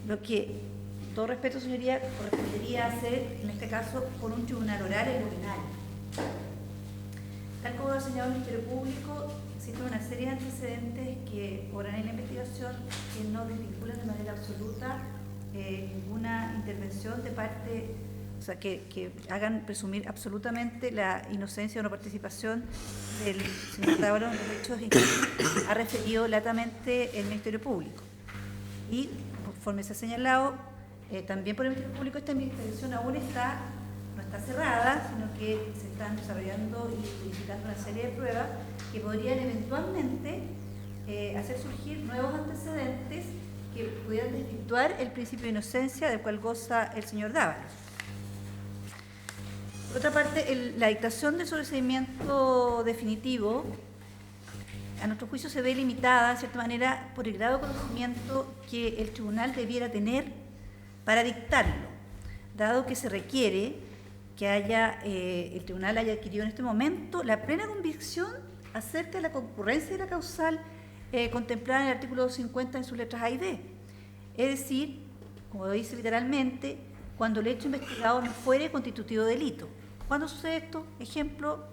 lo que, con todo respeto, señoría, correspondería hacer, en este caso, por un tribunal oral en ordinario. Tal como lo ha señalado el Ministerio Público, existe una serie de antecedentes que obran en la investigación que no desvinculan de manera absoluta ninguna intervención de parte, o sea, que hagan presumir absolutamente la inocencia o no participación del señor Dávalos en los hechos en que ha referido latamente el Ministerio Público. Y, conforme se ha señalado, también por el Ministerio Público, esta investigación aún no está cerrada, sino que se están desarrollando y verificando una serie de pruebas que podrían eventualmente hacer surgir nuevos antecedentes que pudieran desvirtuar el principio de inocencia del cual goza el señor Dávalos. Por otra parte, la dictación del sobreseimiento definitivo, a nuestro juicio, se ve limitada, de cierta manera, por el grado de conocimiento que el tribunal debiera tener para dictarlo, dado que se requiere que el tribunal haya adquirido en este momento la plena convicción acerca de la concurrencia de la causal contemplada en el artículo 250 en sus letras A y B. Es decir, como lo dice literalmente, cuando el hecho investigado no fuere constitutivo de delito. ¿Cuándo sucede esto? Ejemplo,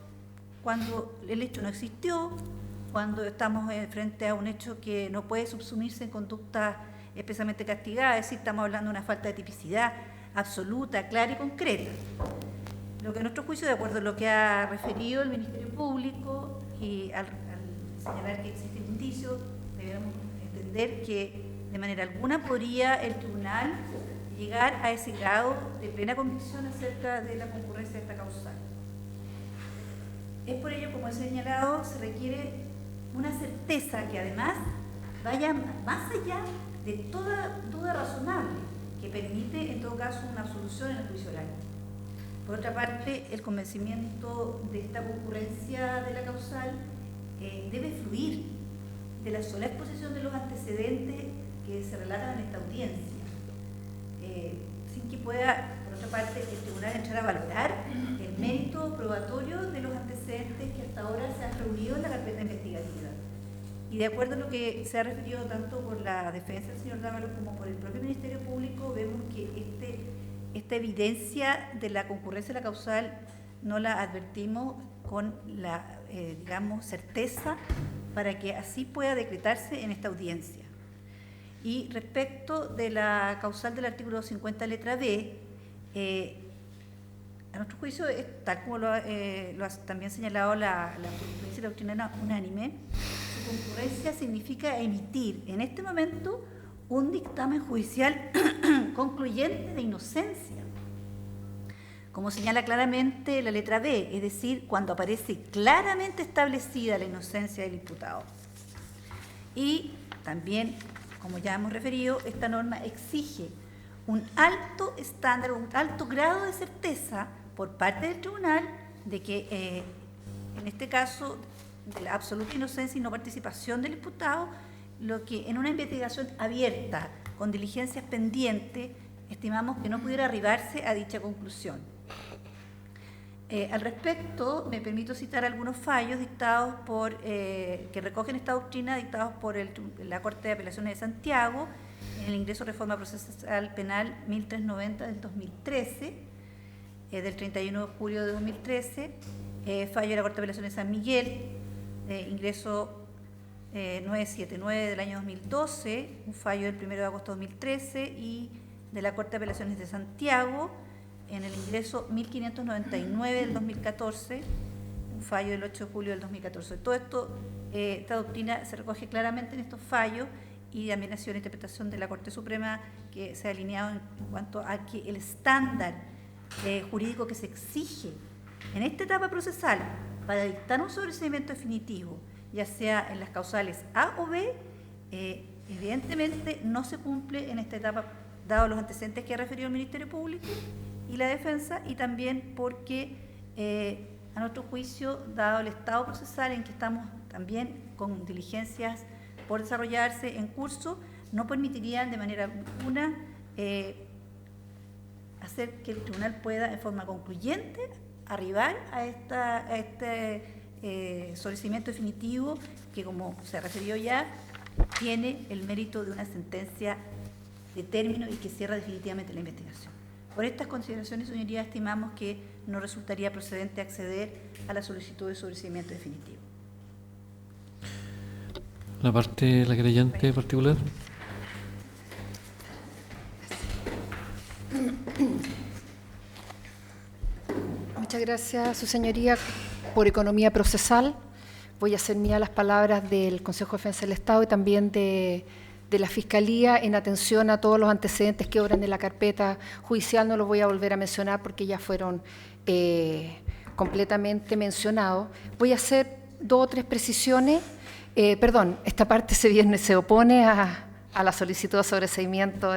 cuando el hecho no existió, cuando estamos frente a un hecho que no puede subsumirse en conducta especialmente castigada, es decir, estamos hablando de una falta de tipicidad absoluta, clara y concreta. Lo que a nuestro juicio, de acuerdo a lo que ha referido el Ministerio Público y al señalar que existen indicios, debemos entender que de manera alguna podría el tribunal llegar a ese grado de plena convicción acerca de la concurrencia de esta causal. Es por ello, como he señalado, se requiere una certeza que además vaya más allá de toda duda razonable, que permite en todo caso una absolución en el juicio oral. Por otra parte, el convencimiento de esta concurrencia de la causal debe fluir de la sola exposición de los antecedentes que se relatan en esta audiencia, sin que pueda, por otra parte, el tribunal entrar a valorar el mérito probatorio de los antecedentes que hasta ahora se han reunido en la carpeta investigativa. Y de acuerdo a lo que se ha referido tanto por la defensa del señor Dávalos como por el propio Ministerio Público, vemos que esta evidencia de la concurrencia de la causal no la advertimos con la, digamos, certeza para que así pueda decretarse en esta audiencia. Y respecto de la causal del artículo 50, letra B, a nuestro juicio, tal como lo ha también señalado la jurisprudencia y la doctrina unánime, su concurrencia significa emitir en este momento un dictamen judicial concluyente de inocencia, como señala claramente la letra B, es decir, cuando aparece claramente establecida la inocencia del imputado. Y también, como ya hemos referido, esta norma exige un alto estándar, un alto grado de certeza por parte del tribunal de que, en este caso, de la absoluta inocencia y no participación del imputado, lo que en una investigación abierta, con diligencias pendientes, estimamos que no pudiera arribarse a dicha conclusión. Al respecto, me permito citar algunos fallos dictados que recogen esta doctrina, dictados por la Corte de Apelaciones de Santiago, en el ingreso Reforma Procesal Penal 1390 del 2013, del 31 de julio de 2013, fallo de la Corte de Apelaciones de San Miguel, ingreso 979 del año 2012, un fallo del 1 de agosto de 2013, y de la Corte de Apelaciones de Santiago, en el ingreso 1599 del 2014, un fallo del 8 de julio del 2014. Todo esto, esta doctrina se recoge claramente en estos fallos y también ha sido la interpretación de la Corte Suprema que se ha alineado en cuanto a que el estándar jurídico que se exige en esta etapa procesal para dictar un sobreseimiento definitivo, ya sea en las causales A o B, evidentemente no se cumple en esta etapa, dado los antecedentes que ha referido el Ministerio Público y la defensa, y también porque, a nuestro juicio, dado el estado procesal en que estamos también con diligencias por desarrollarse en curso, no permitirían de manera alguna hacer que el tribunal pueda, en forma concluyente, arribar a este sobreseimiento definitivo que, como se refirió ya, tiene el mérito de una sentencia de término y que cierra definitivamente la investigación. Por estas consideraciones, señorías, estimamos que no resultaría procedente acceder a la solicitud de sobreseimiento definitivo. La parte, la querellante particular. Muchas gracias, su señoría, por economía procesal. Voy a hacer mía las palabras del Consejo de Defensa del Estado y también de la Fiscalía en atención a todos los antecedentes que obran en la carpeta judicial. No los voy a volver a mencionar porque ya fueron completamente mencionados. Voy a hacer 2 o 3 precisiones. Esta parte se opone a la solicitud de sobreseimiento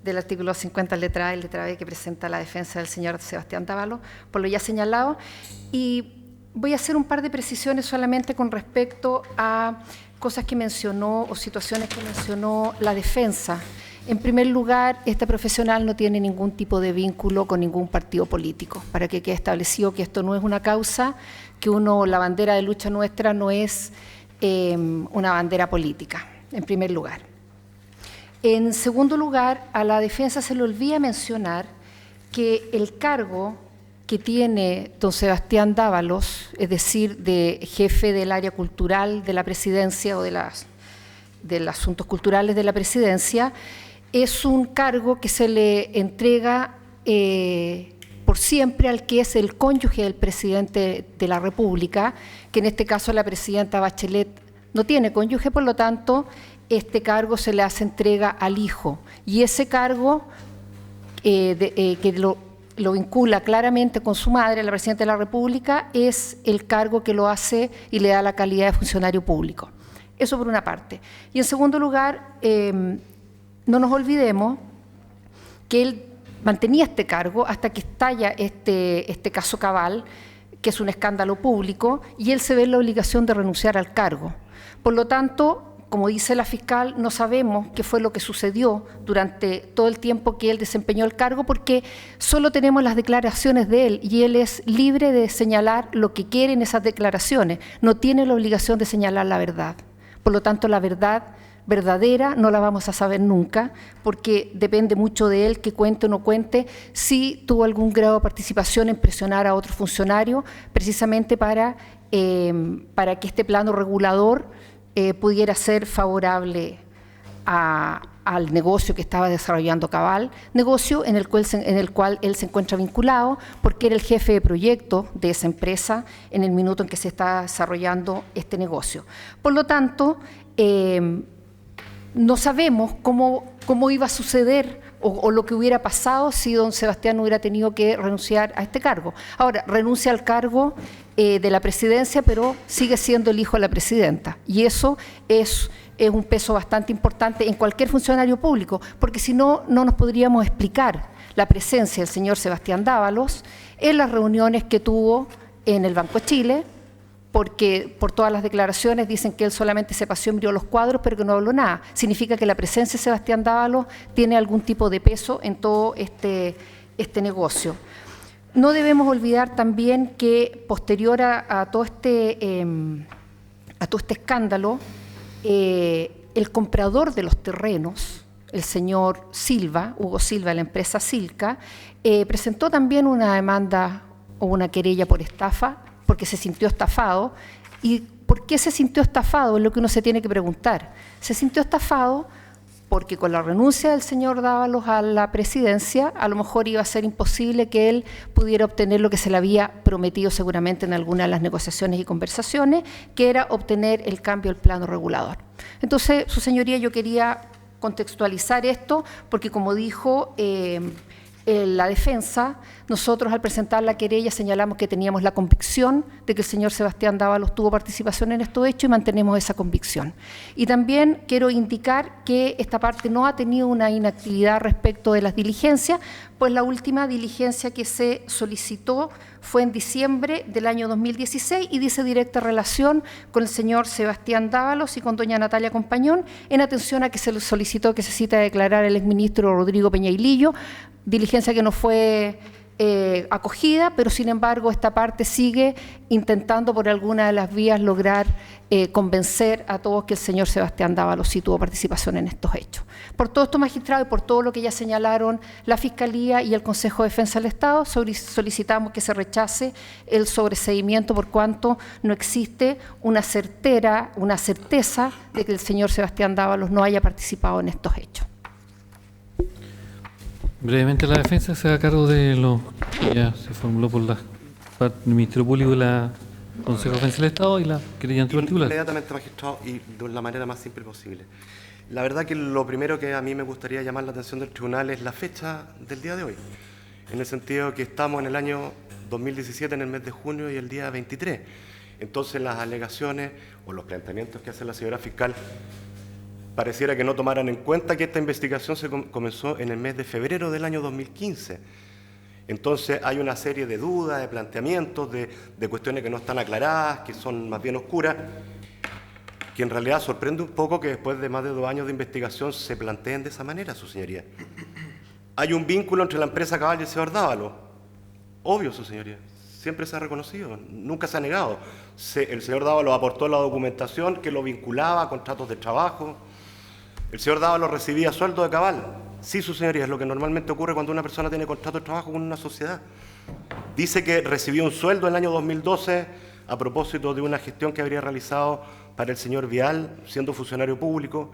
del artículo 50, letra A y letra B, que presenta la defensa del señor Sebastián Dávalos, por lo ya señalado. Y voy a hacer un par de precisiones solamente con respecto a cosas que mencionó o situaciones que mencionó la defensa. En primer lugar, esta profesional no tiene ningún tipo de vínculo con ningún partido político, para que quede establecido que esto no es una causa, que la bandera de lucha nuestra no es una bandera política, en primer lugar. En segundo lugar, a la defensa se le olvida mencionar que el cargo que tiene don Sebastián Dávalos, es decir, de jefe del área cultural de la presidencia o de los asuntos culturales de la presidencia, es un cargo que se le entrega por siempre al que es el cónyuge del presidente de la República, que en este caso la presidenta Bachelet no tiene cónyuge, por lo tanto, este cargo se le hace entrega al hijo. Y ese cargo que lo vincula claramente con su madre, la presidenta de la República, es el cargo que lo hace y le da la calidad de funcionario público. Eso por una parte. Y en segundo lugar, no nos olvidemos que él mantenía este cargo hasta que estalla este caso Cabal, que es un escándalo público, y él se ve en la obligación de renunciar al cargo. Por lo tanto, como dice la fiscal, no sabemos qué fue lo que sucedió durante todo el tiempo que él desempeñó el cargo, porque solo tenemos las declaraciones de él y él es libre de señalar lo que quiere en esas declaraciones. No tiene la obligación de señalar la verdad. Por lo tanto, la verdad verdadera no la vamos a saber nunca, porque depende mucho de él que cuente o no cuente si tuvo algún grado de participación en presionar a otro funcionario, precisamente para que este plano regulador pudiera ser favorable al negocio que estaba desarrollando Cabal, negocio en el cual él se encuentra vinculado porque era el jefe de proyecto de esa empresa en el minuto en que se está desarrollando este negocio. Por lo tanto, no sabemos cómo iba a suceder o lo que hubiera pasado si don Sebastián hubiera tenido que renunciar a este cargo. Ahora, renuncia al cargo de la presidencia, pero sigue siendo el hijo de la presidenta. Y eso es un peso bastante importante en cualquier funcionario público, porque si no, no nos podríamos explicar la presencia del señor Sebastián Dávalos en las reuniones que tuvo en el Banco de Chile, porque por todas las declaraciones dicen que él solamente se paseó y miró los cuadros, pero que no habló nada. Significa que la presencia de Sebastián Dávalos tiene algún tipo de peso en todo este negocio. No debemos olvidar también que posterior a todo este escándalo, el comprador de los terrenos, el señor Silva, Hugo Silva, de la empresa Silca, presentó también una demanda o una querella por estafa, porque se sintió estafado. ¿Y por qué se sintió estafado? Es lo que uno se tiene que preguntar. Se sintió estafado porque con la renuncia del señor Dávalos a la presidencia, a lo mejor iba a ser imposible que él pudiera obtener lo que se le había prometido seguramente en alguna de las negociaciones y conversaciones, que era obtener el cambio del plano regulador. Entonces, su señoría, yo quería contextualizar esto, porque como dijo la defensa, nosotros al presentar la querella señalamos que teníamos la convicción de que el señor Sebastián Dávalos tuvo participación en estos hechos y mantenemos esa convicción. Y también quiero indicar que esta parte no ha tenido una inactividad respecto de las diligencias, pues la última diligencia que se solicitó fue en diciembre del año 2016 y dice directa relación con el señor Sebastián Dávalos y con doña Natalia Compañón, en atención a que se le solicitó que se cita a declarar el exministro Rodrigo Peñailillo, diligencia que no fue acogida, pero sin embargo esta parte sigue intentando por alguna de las vías lograr convencer a todos que el señor Sebastián Dávalos sí tuvo participación en estos hechos. Por todo esto, magistrado, y por todo lo que ya señalaron la Fiscalía y el Consejo de Defensa del Estado, solicitamos que se rechace el sobreseimiento por cuanto no existe una certeza de que el señor Sebastián Dávalos no haya participado en estos hechos. Brevemente, la defensa se da cargo de lo que ya se formuló por el Ministerio Público y la Consejo de Defensa del Estado y la querella antiparticular. Inmediatamente, magistrado, y de la manera más simple posible. La verdad que lo primero que a mí me gustaría llamar la atención del tribunal es la fecha del día de hoy, en el sentido que estamos en el año 2017, en el mes de junio y el día 23. Entonces las alegaciones o los planteamientos que hace la señora fiscal pareciera que no tomaran en cuenta que esta investigación se comenzó en el mes de febrero del año 2015. Entonces hay una serie de dudas, de planteamientos, de cuestiones que no están aclaradas, que son más bien oscuras, que en realidad sorprende un poco que después de más de 2 años de investigación se planteen de esa manera, su señoría. Hay un vínculo entre la empresa Cabal y el señor Dávalo. Obvio, su señoría. Siempre se ha reconocido, nunca se ha negado. El señor Dávalo aportó la documentación que lo vinculaba a contratos de trabajo. El señor Dávalo recibía sueldo de Cabal. Sí, su señoría, es lo que normalmente ocurre cuando una persona tiene contrato de trabajo con una sociedad. Dice que recibió un sueldo en el año 2012 a propósito de una gestión que habría realizado para el señor Vial, siendo funcionario público.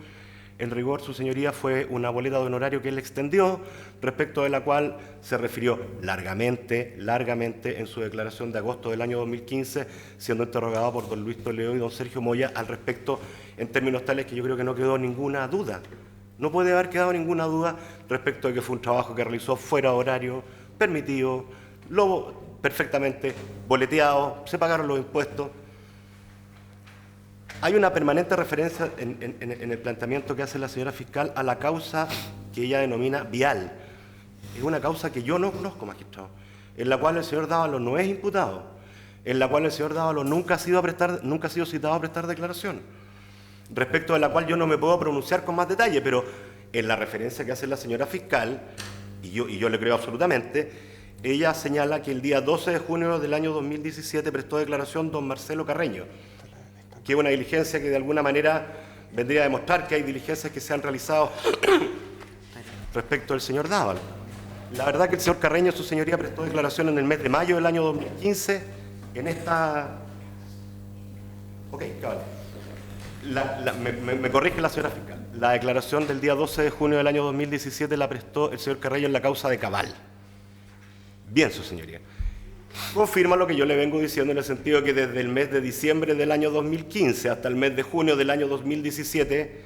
En rigor, su señoría, fue una boleta de honorario que él extendió, respecto de la cual se refirió largamente en su declaración de agosto del año 2015, siendo interrogado por don Luis Toledo y don Sergio Moya al respecto, en términos tales que yo creo que no quedó ninguna duda. No puede haber quedado ninguna duda respecto de que fue un trabajo que realizó fuera de horario, permitido, perfectamente boleteado, se pagaron los impuestos. Hay una permanente referencia en el planteamiento que hace la señora fiscal a la causa que ella denomina Vial. Es una causa que yo no conozco, magistrado, en la cual el señor Dávalo no es imputado, en la cual el señor Dávalo nunca ha sido citado a prestar declaración, respecto de la cual yo no me puedo pronunciar con más detalle, pero en la referencia que hace la señora fiscal, y yo le creo absolutamente, ella señala que el día 12 de junio del año 2017 prestó declaración don Marcelo Carreño, que es una diligencia que de alguna manera vendría a demostrar que hay diligencias que se han realizado respecto del señor Dávalo. La verdad que el señor Carreño, su señoría, prestó declaración en el mes de mayo del año 2015 en esta... Ok, cabal. Me corrige la señora fiscal. La declaración del día 12 de junio del año 2017 la prestó el señor Carreño en la causa de Cabal. Bien, su señoría. Confirma lo que yo le vengo diciendo en el sentido de que desde el mes de diciembre del año 2015 hasta el mes de junio del año 2017,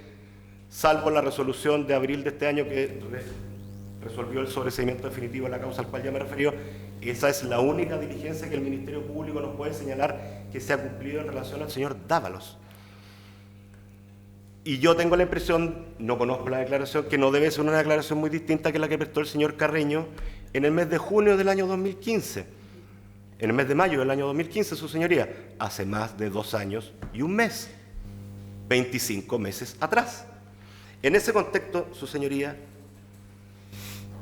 salvo la resolución de abril de este año que resolvió el sobreseimiento definitivo de la causa al cual ya me referí, esa es la única diligencia que el Ministerio Público nos puede señalar que se ha cumplido en relación al señor Dávalos. Y yo tengo la impresión, no conozco la declaración, que no debe ser una declaración muy distinta que la que prestó el señor Carreño en el mes de junio del año 2015. En el mes de mayo del año 2015, su señoría, hace más de 2 años y un mes, 25 meses atrás. En ese contexto, su señoría,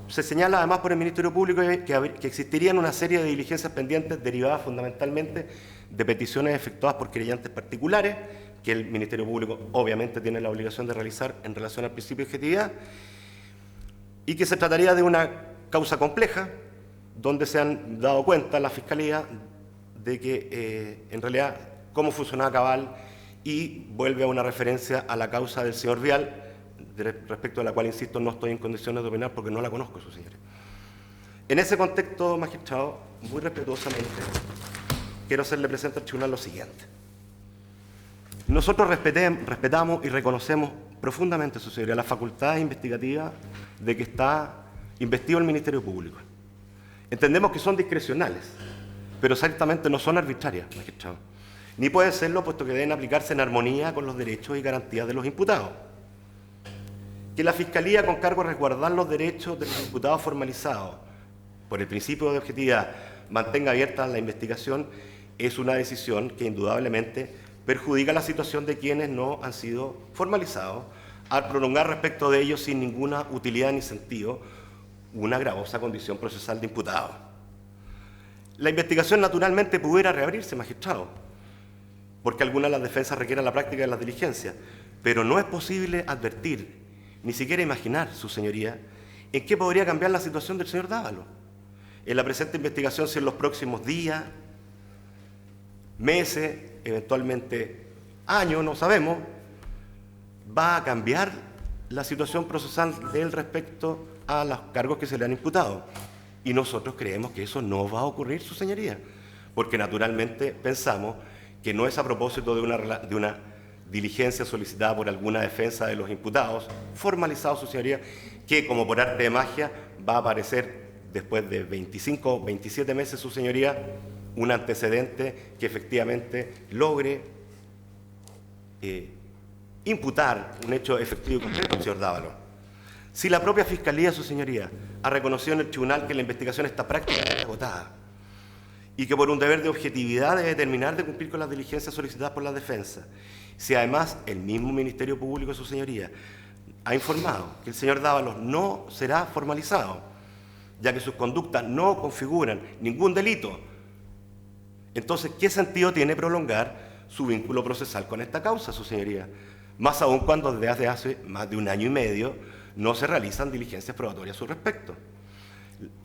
se señala además por el Ministerio Público que existirían una serie de diligencias pendientes derivadas fundamentalmente de peticiones efectuadas por querellantes particulares, que el Ministerio Público obviamente tiene la obligación de realizar en relación al principio de objetividad, y que se trataría de una causa compleja, donde se han dado cuenta la Fiscalía de que en realidad cómo funcionaba Cabal, y vuelve a una referencia a la causa del señor Vial, respecto a la cual, insisto, no estoy en condiciones de opinar porque no la conozco, su señoría. En ese contexto, magistrado, muy respetuosamente, quiero hacerle presente al tribunal lo siguiente. Nosotros respetamos y reconocemos profundamente, su señoría, la facultad investigativa de que está investido el Ministerio Público. Entendemos que son discrecionales, pero ciertamente no son arbitrarias, magistrado. Ni pueden serlo, puesto que deben aplicarse en armonía con los derechos y garantías de los imputados. Que la Fiscalía, con cargo a resguardar los derechos de los imputados formalizados por el principio de objetividad, mantenga abierta la investigación, es una decisión que indudablemente perjudica la situación de quienes no han sido formalizados, al prolongar respecto de ellos sin ninguna utilidad ni sentido una gravosa condición procesal de imputado. La investigación naturalmente pudiera reabrirse, magistrado, porque algunas de las defensas requieren la práctica de las diligencias, pero no es posible advertir, ni siquiera imaginar, su señoría, en qué podría cambiar la situación del señor Dávalo. En la presente investigación, si en los próximos días, meses, eventualmente años, no sabemos, va a cambiar la situación procesal de él respecto a los cargos que se le han imputado. Y nosotros creemos que eso no va a ocurrir, su señoría, porque naturalmente pensamos que no es a propósito de una diligencia solicitada por alguna defensa de los imputados, formalizado, su señoría, que como por arte de magia va a aparecer después de 25 o 27 meses, su señoría, un antecedente que efectivamente logre imputar un hecho efectivo y concreto al señor Dávalos. Si la propia Fiscalía, su señoría, ha reconocido en el tribunal que la investigación está prácticamente agotada y que por un deber de objetividad debe terminar de cumplir con las diligencias solicitadas por la defensa, si además el mismo Ministerio Público, su señoría, ha informado que el señor Dávalos no será formalizado, ya que sus conductas no configuran ningún delito, entonces, ¿qué sentido tiene prolongar su vínculo procesal con esta causa, su señoría? Más aún cuando desde hace más de un año y medio no se realizan diligencias probatorias a su respecto.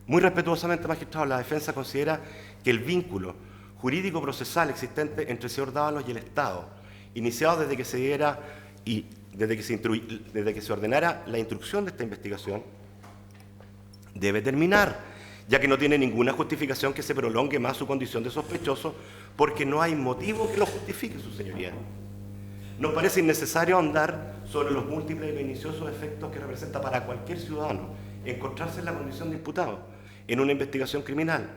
Muy respetuosamente, magistrado, la defensa considera que el vínculo jurídico-procesal existente entre el señor Dávalos y el Estado, iniciado desde que se diera y desde que se ordenara la instrucción de esta investigación, debe terminar, ya que no tiene ninguna justificación que se prolongue más su condición de sospechoso, porque no hay motivo que lo justifique, su señoría. Nos parece innecesario ahondar sobre los múltiples y perniciosos efectos que representa para cualquier ciudadano encontrarse en la condición de imputado en una investigación criminal,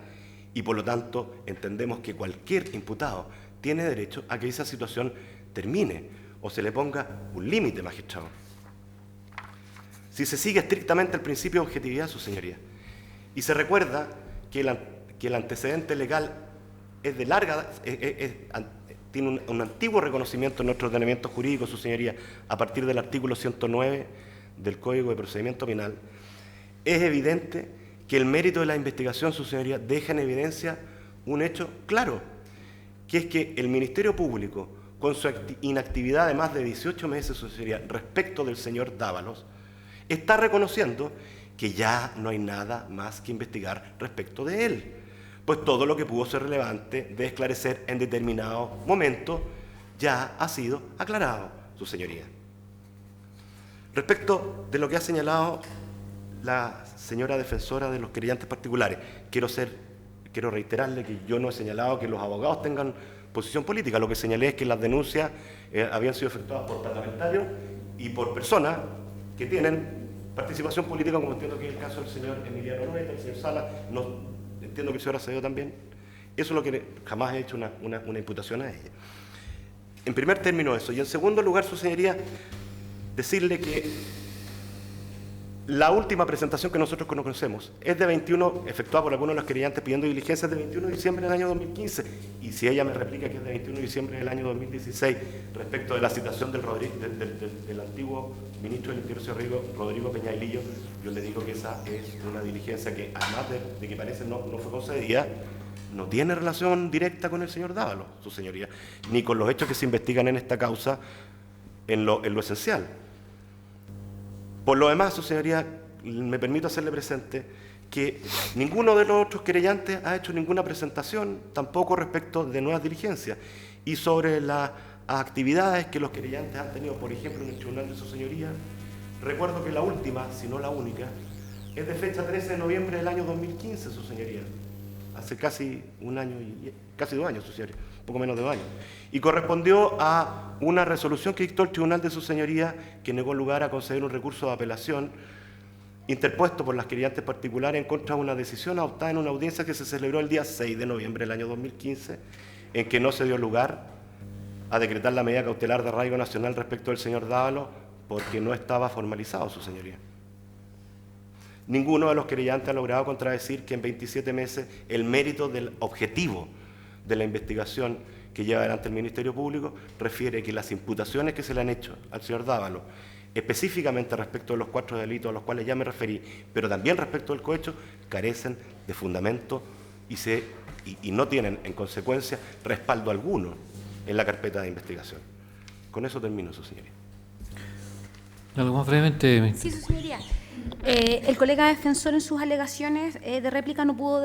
y por lo tanto entendemos que cualquier imputado tiene derecho a que esa situación termine o se le ponga un límite, magistrado. Si se sigue estrictamente el principio de objetividad, su señoría, y se recuerda que el antecedente legal es de larga, tiene un antiguo reconocimiento en nuestro ordenamiento jurídico, su señoría, a partir del artículo 109 del Código de Procedimiento Penal, es evidente que el mérito de la investigación, su señoría, deja en evidencia un hecho claro, que es que el Ministerio Público, con su inactividad de más de 18 meses, su señoría, respecto del señor Dávalos, está reconociendo que ya no hay nada más que investigar respecto de él, pues todo lo que pudo ser relevante de esclarecer en determinado momento ya ha sido aclarado, su señoría. Respecto de lo que ha señalado la señora defensora de los querellantes particulares, quiero reiterarle que yo no he señalado que los abogados tengan posición política, lo que señalé es que las denuncias habían sido efectuadas por parlamentarios y por personas que tienen participación política, como entiendo que es el caso del señor Emiliano Noeta, el señor Sala, entiendo que el señor Acevedo también. Eso es lo que jamás he hecho una imputación a ella. En primer término eso. Y en segundo lugar, su señoría, decirle que la última presentación que nosotros conocemos es de 21, efectuada por algunos de los querellantes pidiendo diligencias de 21 de diciembre del año 2015. Y si ella me replica que es de 21 de diciembre del año 2016, respecto de la citación del antiguo ministro del Interior, señor Rodrigo Peñailillo, yo le digo que esa es una diligencia que, además de que parece no fue concedida, no tiene relación directa con el señor Dávalos, su señoría, ni con los hechos que se investigan en esta causa en lo esencial. Por lo demás, su señoría, me permito hacerle presente que ninguno de los otros querellantes ha hecho ninguna presentación, tampoco respecto de nuevas diligencias. Y sobre las actividades que los querellantes han tenido, por ejemplo, en el tribunal de su señoría, recuerdo que la última, si no la única, es de fecha 13 de noviembre del año 2015, su señoría. Hace casi un año, casi 2 años, su señoría, poco menos de 2 años. Y correspondió a una resolución que dictó el tribunal de su señoría, que negó lugar a conceder un recurso de apelación interpuesto por las querellantes particulares en contra de una decisión adoptada en una audiencia que se celebró el día 6 de noviembre del año 2015, en que no se dio lugar a decretar la medida cautelar de arraigo nacional respecto del señor Dávalos porque no estaba formalizado, su señoría. Ninguno de los querellantes ha logrado contradecir que en 27 meses el mérito del objetivo de la investigación que lleva adelante el Ministerio Público refiere que las imputaciones que se le han hecho al señor Dávalos, específicamente respecto de los 4 delitos a los cuales ya me referí, pero también respecto del cohecho, carecen de fundamento y no tienen, en consecuencia, respaldo alguno en la carpeta de investigación. Con eso termino, su señoría. Algo más brevemente. Sí, su señoría. El colega defensor en sus alegaciones de réplica no pudo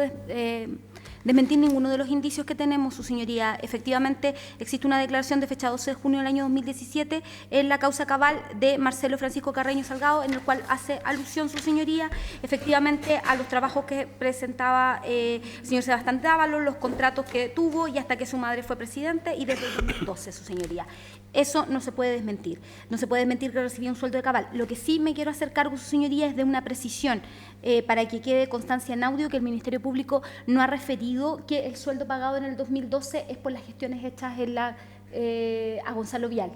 desmentir ninguno de los indicios que tenemos, su señoría. Efectivamente, existe una declaración de fecha 12 de junio del año 2017 en la causa cabal de Marcelo Francisco Carreño Salgado, en el cual hace alusión, su señoría, efectivamente a los trabajos que presentaba el señor Sebastián Dávalos, los contratos que tuvo y hasta que su madre fue presidente y desde el 2012, su señoría. Eso no se puede desmentir. No se puede desmentir que recibía un sueldo de cabal. Lo que sí me quiero hacer cargo, su señoría, es de una precisión para que quede constancia en audio que el Ministerio Público no ha referido que el sueldo pagado en el 2012 es por las gestiones hechas a Gonzalo Vial.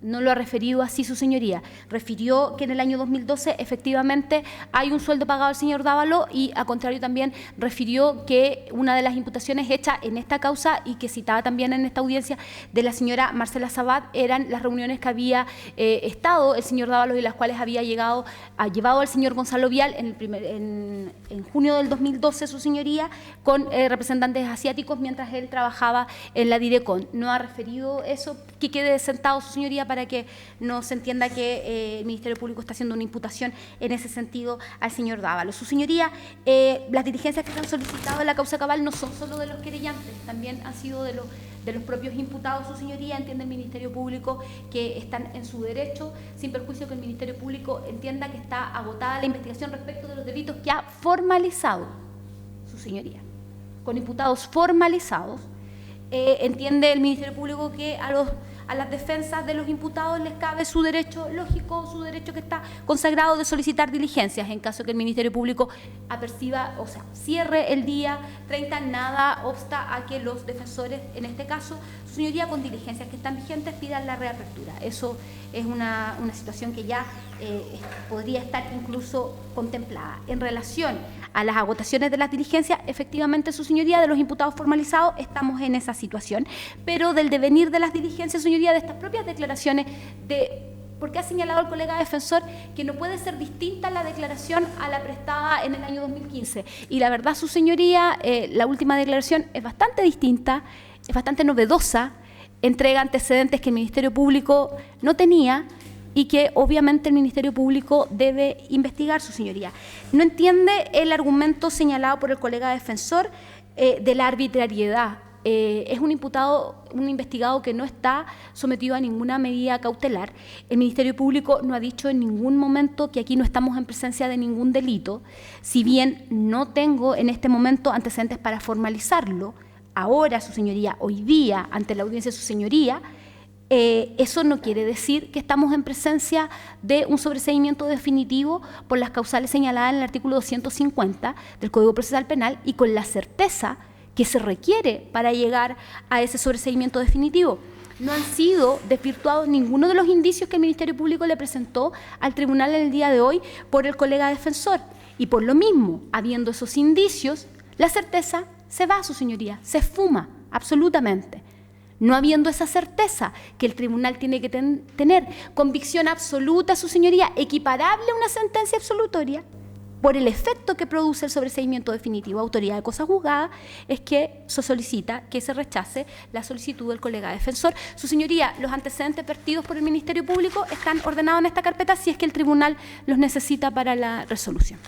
No lo ha referido así su señoría. Refirió que en el año 2012 efectivamente hay un sueldo pagado al señor Dávalo y, a contrario, también refirió que una de las imputaciones hechas en esta causa y que citaba también en esta audiencia de la señora Marcela Sabat eran las reuniones que había estado el señor Dávalo y las cuales había llevado al señor Gonzalo Vial en junio del 2012, su señoría, con representantes asiáticos mientras él trabajaba en la Direcon. No ha referido eso, que quede sentado su señoría para que no se entienda que el Ministerio Público está haciendo una imputación en ese sentido al señor Dávalo. Su señoría, las diligencias que se han solicitado en la causa cabal no son solo de los querellantes, también han sido de los propios imputados. Su señoría entiende el Ministerio Público que están en su derecho, sin perjuicio que el Ministerio Público entienda que está agotada la investigación respecto de los delitos que ha formalizado su señoría. Con imputados formalizados, entiende el Ministerio Público que a las defensas de los imputados les cabe su derecho lógico, su derecho que está consagrado de solicitar diligencias. En caso que el Ministerio Público aperciba, o sea, cierre el día 30, nada obsta a que los defensores, en este caso, su señoría, con diligencias que están vigentes, pidan la reapertura. Eso es una situación que ya podría estar incluso contemplada. En relación a las agotaciones de las diligencias, efectivamente, su señoría, de los imputados formalizados, estamos en esa situación, pero del devenir de las diligencias, su señoría, de estas propias declaraciones, porque ha señalado el colega defensor que no puede ser distinta la declaración a la prestada en el año 2015. Y la verdad, su señoría, la última declaración es bastante distinta, es bastante novedosa, entrega antecedentes que el Ministerio Público no tenía y que obviamente el Ministerio Público debe investigar, su señoría. No entiende el argumento señalado por el colega defensor de la arbitrariedad. Es un imputado, un investigado que no está sometido a ninguna medida cautelar. El Ministerio Público no ha dicho en ningún momento que aquí no estamos en presencia de ningún delito. Si bien no tengo en este momento antecedentes para formalizarlo, ahora, su señoría, hoy día, ante la audiencia de su señoría, eso no quiere decir que estamos en presencia de un sobreseimiento definitivo por las causales señaladas en el artículo 250 del Código Procesal Penal y con la certeza que se requiere para llegar a ese sobreseimiento definitivo. No han sido desvirtuados ninguno de los indicios que el Ministerio Público le presentó al tribunal en el día de hoy por el colega defensor. Y por lo mismo, habiendo esos indicios, la certeza se va, su señoría, se esfuma absolutamente. No habiendo esa certeza que el tribunal tiene que tener convicción absoluta, su señoría, equiparable a una sentencia absolutoria, por el efecto que produce el sobreseimiento definitivo, autoridad de cosa juzgada, es que se solicita que se rechace la solicitud del colega defensor. Su señoría, los antecedentes vertidos por el Ministerio Público están ordenados en esta carpeta si es que el tribunal los necesita para la resolución.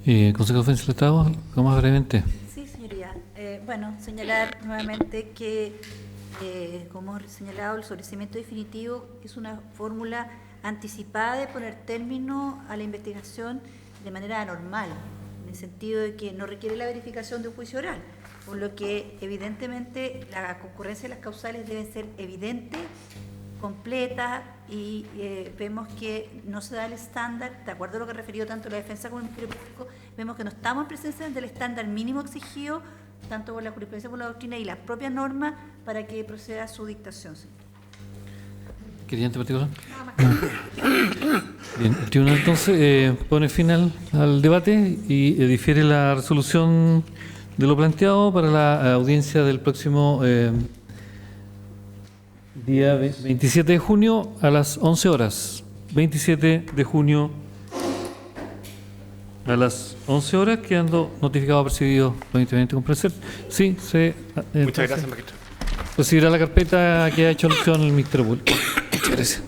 Consejo de Defensa del Estado, algo más brevemente. Sí, señoría. Bueno, señalar nuevamente que, como señalado, el sobreseimiento definitivo es una fórmula anticipada de poner término a la investigación de manera anormal, en el sentido de que no requiere la verificación de un juicio oral, por lo que evidentemente la concurrencia de las causales debe ser evidente, completa, y vemos que no se da el estándar, de acuerdo a lo que refirió tanto la defensa como el Ministerio Público, vemos que no estamos en presencia del estándar mínimo exigido, tanto por la jurisprudencia como por la doctrina y la propia norma, para que proceda su dictación. Sí. ¿Querellante particular? Bien, el tribunal entonces pone fin al debate y difiere la resolución de lo planteado para la audiencia del próximo día 27 de junio a las 11 horas. 27 de junio a las 11 horas, quedando notificado percibido permanentemente con placer. Sí, muchas gracias, magistrado. Recibirá la carpeta que ha hecho alusión el Ministerio Público. Muchas gracias.